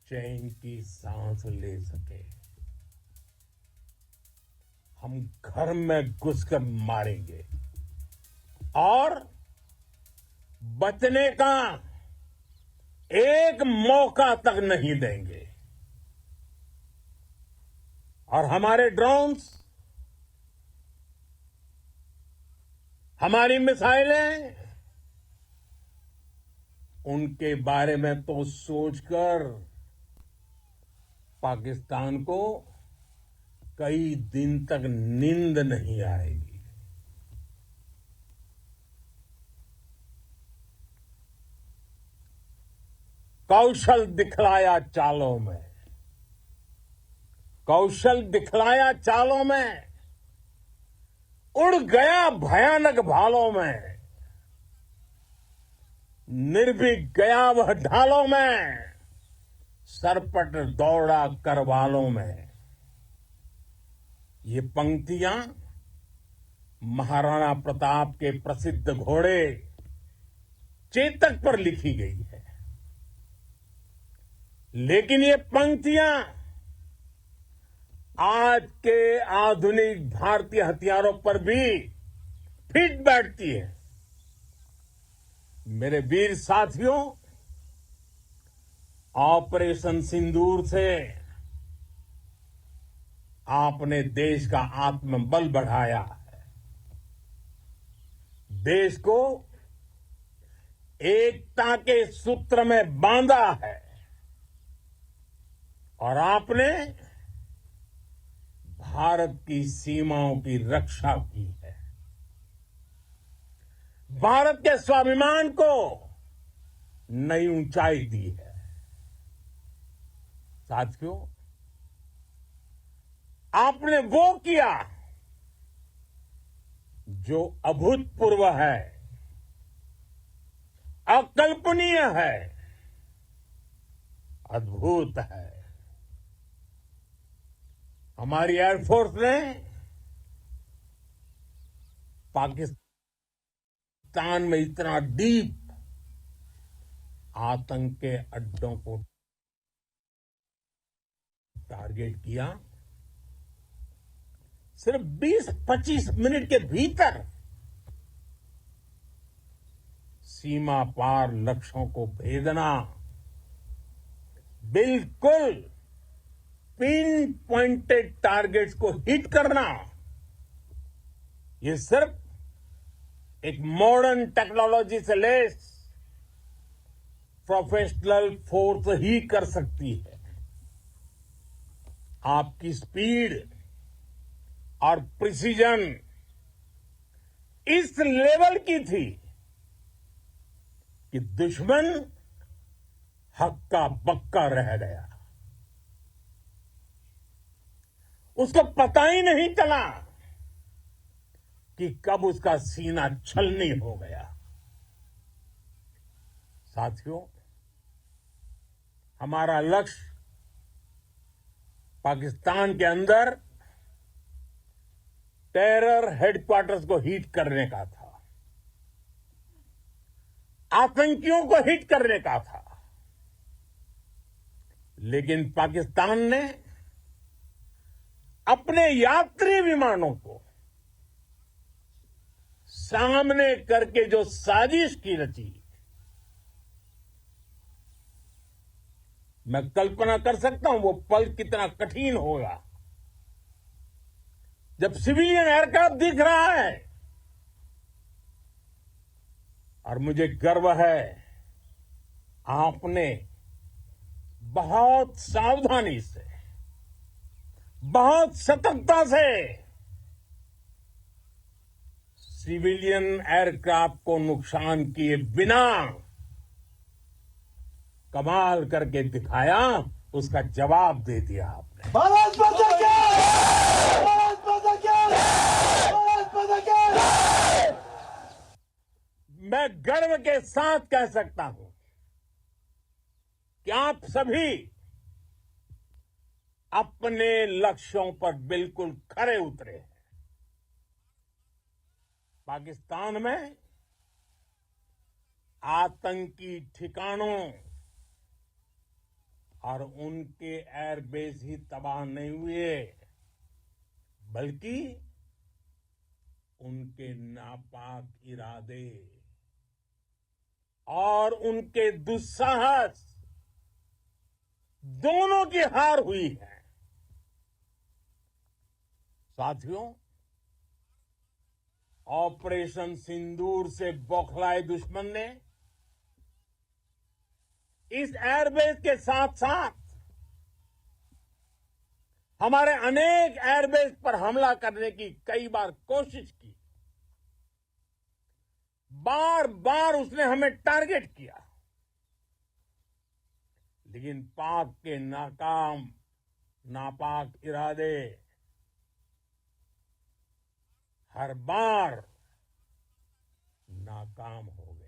चैन की सांस ले सके। हम घर में घुसकर मारेंगे और बचने का एक मौका तक नहीं देंगे। और हमारे ड्रोन्स, हमारी मिसाइलें, उनके बारे में तो सोचकर पाकिस्तान को कई दिन तक नींद नहीं आएगी। कौशल दिखलाया चालों में, कौशल दिखलाया चालों में, उड़ गया भयानक भालों में, निर्भीक गया वह ढालों में, सरपट दौड़ा करवालों में। ये पंक्तियां महाराणा प्रताप के प्रसिद्ध घोड़े चेतक पर लिखी गई है, लेकिन ये पंक्तियां आज के आधुनिक भारतीय हथियारों पर भी फिट बैठती है। मेरे वीर साथियों, ऑपरेशन सिंदूर से आपने देश का आत्मबल बढ़ाया है, देश को एकता के सूत्र में बांधा है और आपने भारत की सीमाओं की रक्षा की है। भारत के स्वाभिमान को नई ऊंचाई दी है। साथियों, आपने वो किया जो अभूतपूर्व है, अकल्पनीय है, अद्भुत है। हमारी एयरफोर्स ने पाकिस्तान में इतना डीप आतंक के अड्डों को टारगेट किया, सिर्फ 20-25 मिनट के भीतर सीमा पार लक्ष्यों को भेदना, बिल्कुल पिन पॉइंटेड टारगेट्स को हिट करना, ये सिर्फ एक मॉडर्न टेक्नोलॉजी से लेस प्रोफेशनल फोर्स ही कर सकती है। आपकी स्पीड और प्रिसीजन इस लेवल की थी कि दुश्मन हक्का बक्का रह गया। उसको पता ही नहीं चला कि कब उसका सीना छलनी हो गया। साथियों, हमारा लक्ष्य पाकिस्तान के अंदर टेरर हेडक्वार्टर्स को हिट करने का था, आतंकियों को हिट करने का था, लेकिन पाकिस्तान ने अपने यात्री विमानों को सामने करके जो साजिश की रची, मैं कल्पना कर सकता हूं वो पल कितना कठिन होगा जब सिविलियन एयरक्राफ्ट दिख रहा है। और मुझे गर्व है, आपने बहुत सावधानी से बहुत सतर्कता से सिविलियन एयरक्राफ्ट को नुकसान किए बिना कमाल करके दिखाया, उसका जवाब दे दिया आपने। भारत माता की! भारत माता की! भारत माता की! मैं गर्व के साथ कह सकता हूं कि आप सभी अपने लक्ष्यों पर बिल्कुल खरे उतरे हैं। पाकिस्तान में आतंकी ठिकानों और उनके एयरबेस ही तबाह नहीं हुए, बल्कि उनके नापाक इरादे और उनके दुस्साहस दोनों की हार हुई है। साथियों, ऑपरेशन सिंदूर से बौखलाए दुश्मन ने इस एयरबेस के साथ साथ हमारे अनेक एयरबेस पर हमला करने की कई बार कोशिश की। बार बार उसने हमें टारगेट किया, लेकिन पाक के नापाक इरादे हर बार नाकाम हो गए।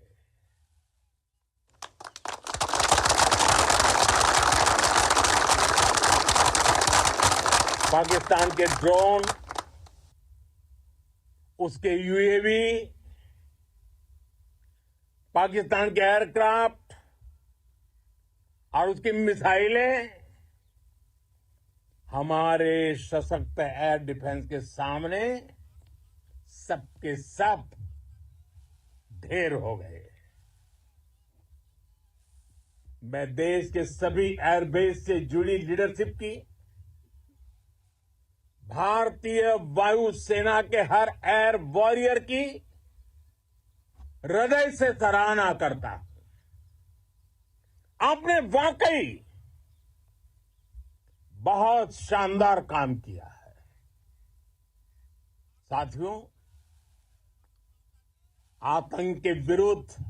पाकिस्तान के ड्रोन, उसके यूएवी, पाकिस्तान के एयरक्राफ्ट और उसकी मिसाइलें हमारे सशक्त एयर डिफेंस के सामने सबके सब ढेर हो गए। मैं देश के सभी एयरबेस से जुड़ी लीडरशिप की, भारतीय वायुसेना के हर एयर वॉरियर की हृदय से सराहना करता हूं। आपने वाकई बहुत शानदार काम किया है। साथियों, आतंक के विरुद्ध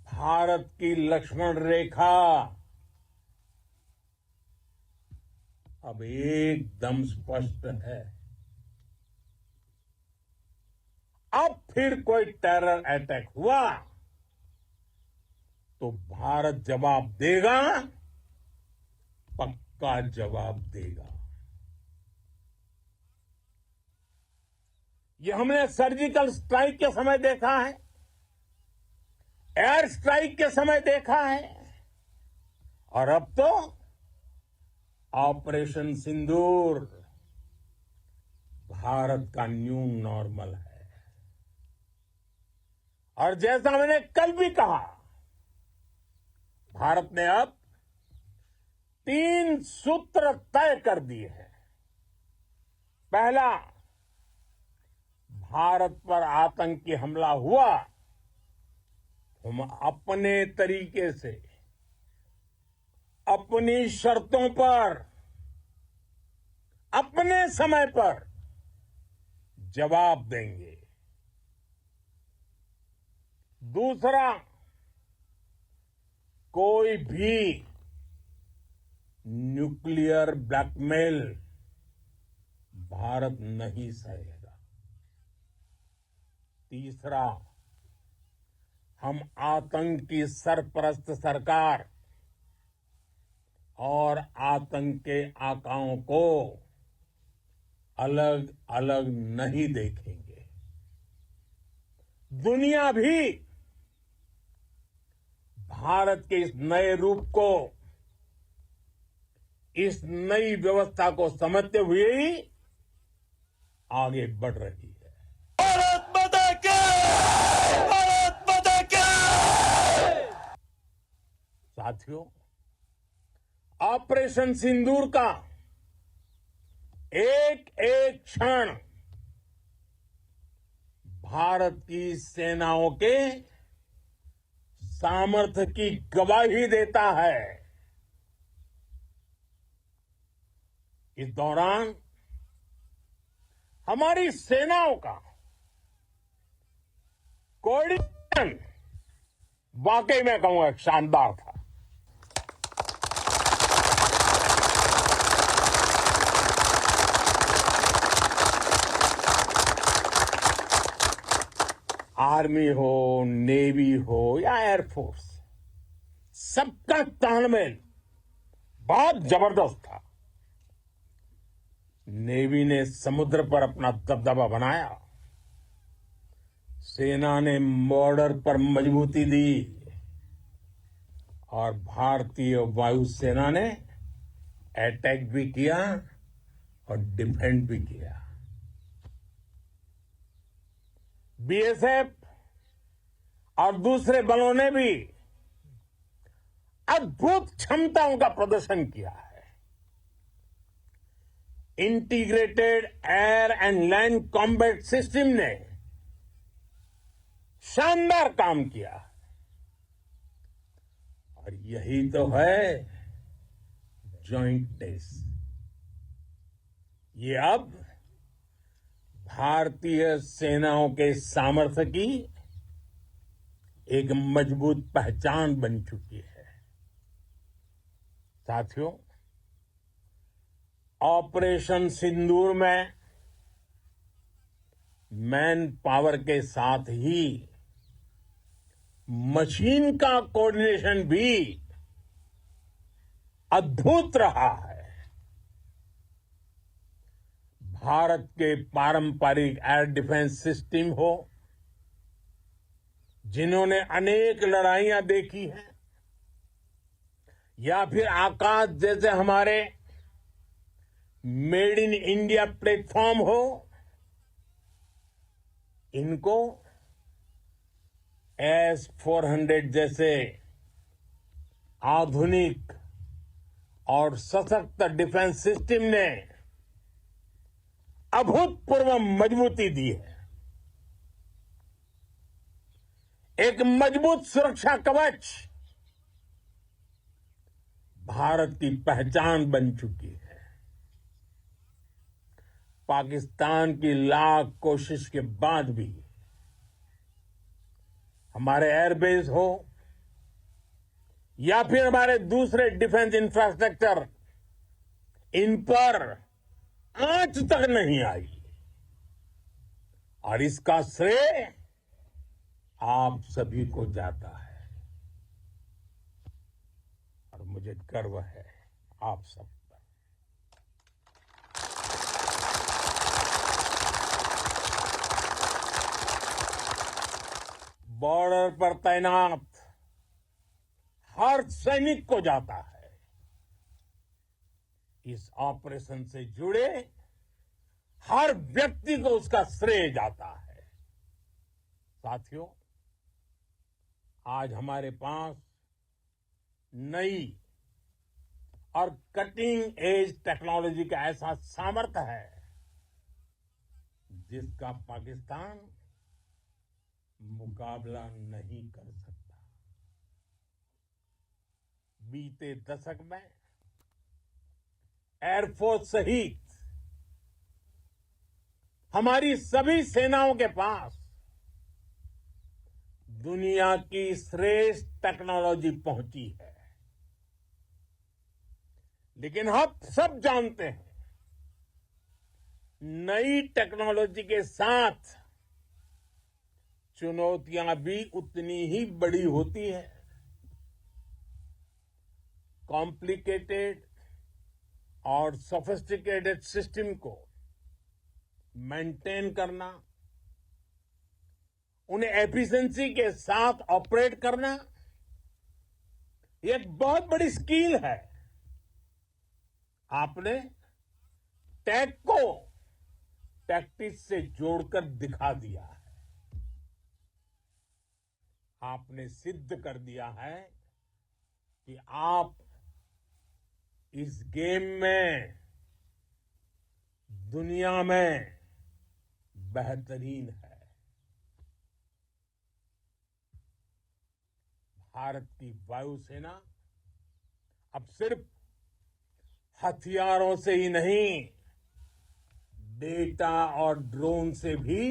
भारत की लक्ष्मण रेखा अब एकदम स्पष्ट है। अब फिर कोई टेरर अटैक हुआ तो भारत जवाब देगा, पक्का जवाब देगा। ये हमने सर्जिकल स्ट्राइक के समय देखा है, एयर स्ट्राइक के समय देखा है, और अब तो ऑपरेशन सिंदूर भारत का न्यू नॉर्मल है। और जैसा मैंने कल भी कहा, भारत ने अब 3 सूत्र तय कर दिए हैं। पहला, भारत पर आतंकी हमला हुआ, हम अपने तरीके से, अपनी शर्तों पर, अपने समय पर जवाब देंगे। दूसरा, कोई भी न्यूक्लियर ब्लैकमेल भारत नहीं सहेगा। तीसरा, हम आतंक की सरपरस्त सरकार और आतंक के आकाओं को अलग अलग नहीं देखेंगे। दुनिया भी भारत के इस नए रूप को, इस नई व्यवस्था को समझते हुए ही आगे बढ़ रही है। भारत माता की! भारत माता की! साथियों, ऑपरेशन सिंदूर का एक एक क्षण भारत की सेनाओं के सामर्थ्य की गवाही देता है। इस दौरान हमारी सेनाओं का कोऑर्डिनेशन वाकई में कहूंगा शानदार था। आर्मी हो, नेवी हो या एयरफोर्स, सबका तालमेल बहुत जबरदस्त था। नेवी ने समुद्र पर अपना दबदबा बनाया, सेना ने बॉर्डर पर मजबूती दी और भारतीय वायुसेना ने अटैक भी किया और डिफेंड भी किया। बीएसएफ और दूसरे बलों ने भी अद्भुत क्षमताओं का प्रदर्शन किया है। Integrated air and land combat system ने शानदार काम किया और यही तो है जॉइंटनेस। ये अब भारतीय सेनाओं के सामर्थ्य की एक मजबूत पहचान बन चुकी है। साथियों, ऑपरेशन सिंदूर में मैन पावर के साथ ही मशीन का कोऑर्डिनेशन भी अद्भुत रहा है। भारत के पारंपरिक एयर डिफेंस सिस्टम हो, जिन्होंने अनेक लड़ाइयां देखी हैं, या फिर आकाश जैसे हमारे मेड इन इंडिया प्लेटफॉर्म हो, इनको S-400 जैसे आधुनिक और सशक्त डिफेंस सिस्टम ने अभूतपूर्व मजबूती दी है। एक मजबूत सुरक्षा कवच भारत की पहचान बन चुकी है। पाकिस्तान की लाख कोशिश के बाद भी हमारे एयरबेस हो या फिर हमारे दूसरे डिफेंस इंफ्रास्ट्रक्चर, इन पर आंच तक नहीं आई और इसका श्रेय आप सभी को जाता है और मुझे गर्व है आप सब पर। बॉर्डर पर तैनात हर सैनिक को जाता है। इस ऑपरेशन से जुड़े हर व्यक्ति को उसका श्रेय जाता है। साथियों, आज हमारे पास नई और कटिंग एज टेक्नोलॉजी का ऐसा सामर्थ्य है जिसका पाकिस्तान मुकाबला नहीं कर सकता। बीते दशक में एयरफोर्स सहित हमारी सभी सेनाओं के पास दुनिया की श्रेष्ठ टेक्नोलॉजी पहुंची है। लेकिन हम सब जानते हैं, नई टेक्नोलॉजी के साथ चुनौतियां भी उतनी ही बड़ी होती है। कॉम्प्लिकेटेड और सोफिस्टिकेटेड सिस्टम को मेंटेन करना, उन्हें एफिशिएंसी के साथ ऑपरेट करना, ये एक बहुत बड़ी स्किल है। आपने टैक को टैक्टिक्स से जोड़कर दिखा दिया है। आपने सिद्ध कर दिया है कि आप इस गेम में दुनिया में बेहतरीन है। भारत की वायुसेना अब सिर्फ हथियारों से ही नहीं, डेटा और ड्रोन से भी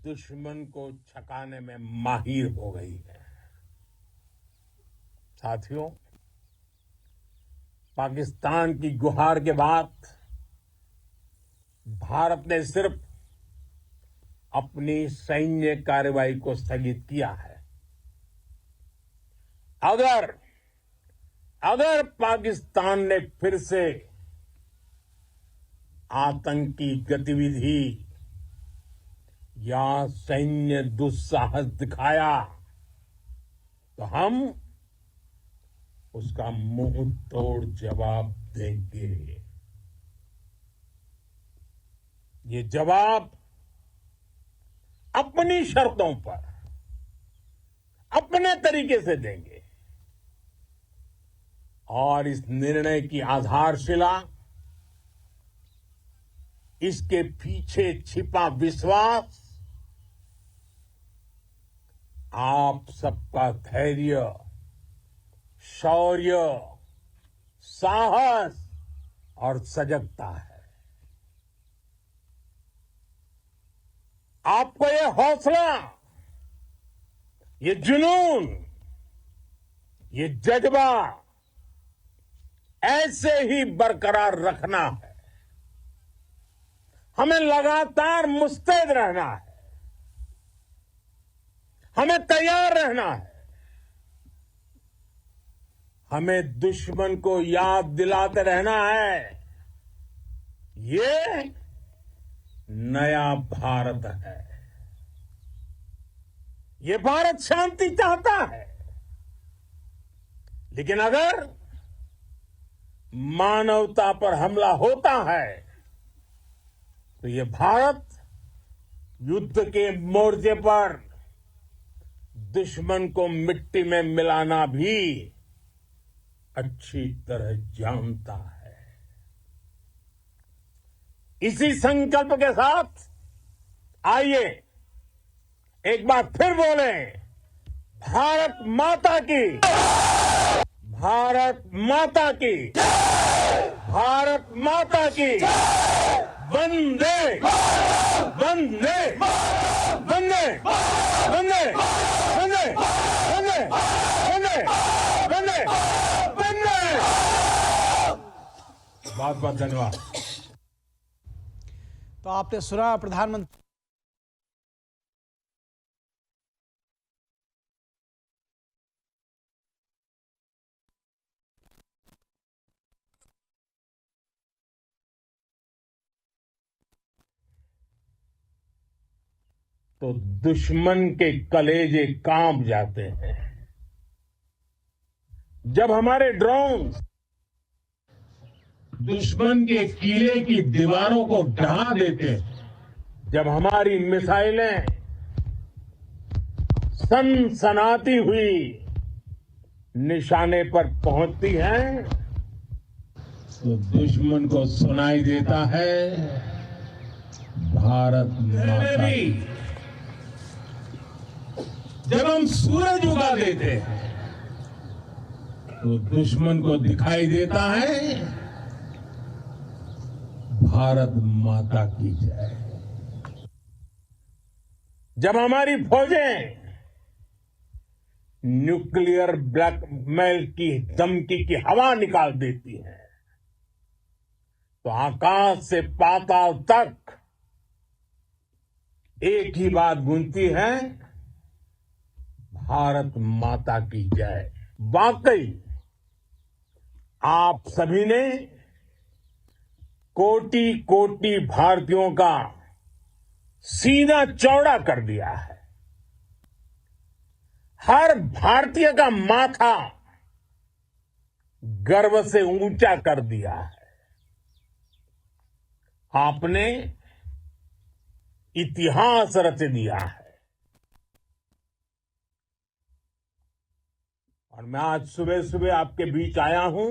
दुश्मन को छकाने में माहिर हो गई है। साथियों, पाकिस्तान की गुहार के बाद भारत ने सिर्फ अपनी सैन्य कार्रवाई को स्थगित किया है। अगर पाकिस्तान ने फिर से आतंकी गतिविधि या सैन्य दुस्साहस दिखाया तो हम उसका मुंह तोड़ जवाब देंगे। ये जवाब अपनी शर्तों पर, अपने तरीके से देंगे और इस निर्णय की आधारशिला, इसके पीछे छिपा विश्वास आप सबका धैर्य, शौर्य, साहस और सजगता है। आपको ये हौसला, ये जुनून, ये जज्बा ऐसे ही बरकरार रखना है। हमें लगातार मुस्तैद रहना है, हमें तैयार रहना है। हमें दुश्मन को याद दिलाते रहना है, ये नया भारत है। ये भारत शांति चाहता है, लेकिन अगर मानवता पर हमला होता है तो ये भारत युद्ध के मोर्चे पर दुश्मन को मिट्टी में मिलाना भी अच्छी तरह जानता है। इसी संकल्प के साथ आइए एक बार फिर बोलें, भारत माता की, भारत माता की, भारत माता की, वंदे वंदे वंदे वंदे वंदे वंदे वंदे वंदे वंदे। बहुत बहुत धन्यवाद। तो आपने सुना प्रधानमंत्री तो दुश्मन के कलेजे कांप जाते हैं जब हमारे ड्रोन दुश्मन के किले की दीवारों को ढहा देते हैं, जब हमारी मिसाइलें सनसनाती हुई निशाने पर पहुंचती हैं, तो दुश्मन को सुनाई देता है भारत माता की। जब हम सूरज उगा देते हैं तो दुश्मन को दिखाई देता है भारत माता की जय। जब हमारी फौजें न्यूक्लियर ब्लैकमेल की धमकी की हवा निकाल देती हैं, तो आकाश से पाताल तक एक ही बात गूंजती है, भारत माता की जय। वाकई आप सभी ने कोटि कोटि भारतीयों का सीना चौड़ा कर दिया है। हर भारतीय का माथा गर्व से ऊंचा कर दिया है। आपने इतिहास रच दिया है। और मैं आज सुबह सुबह आपके बीच आया हूं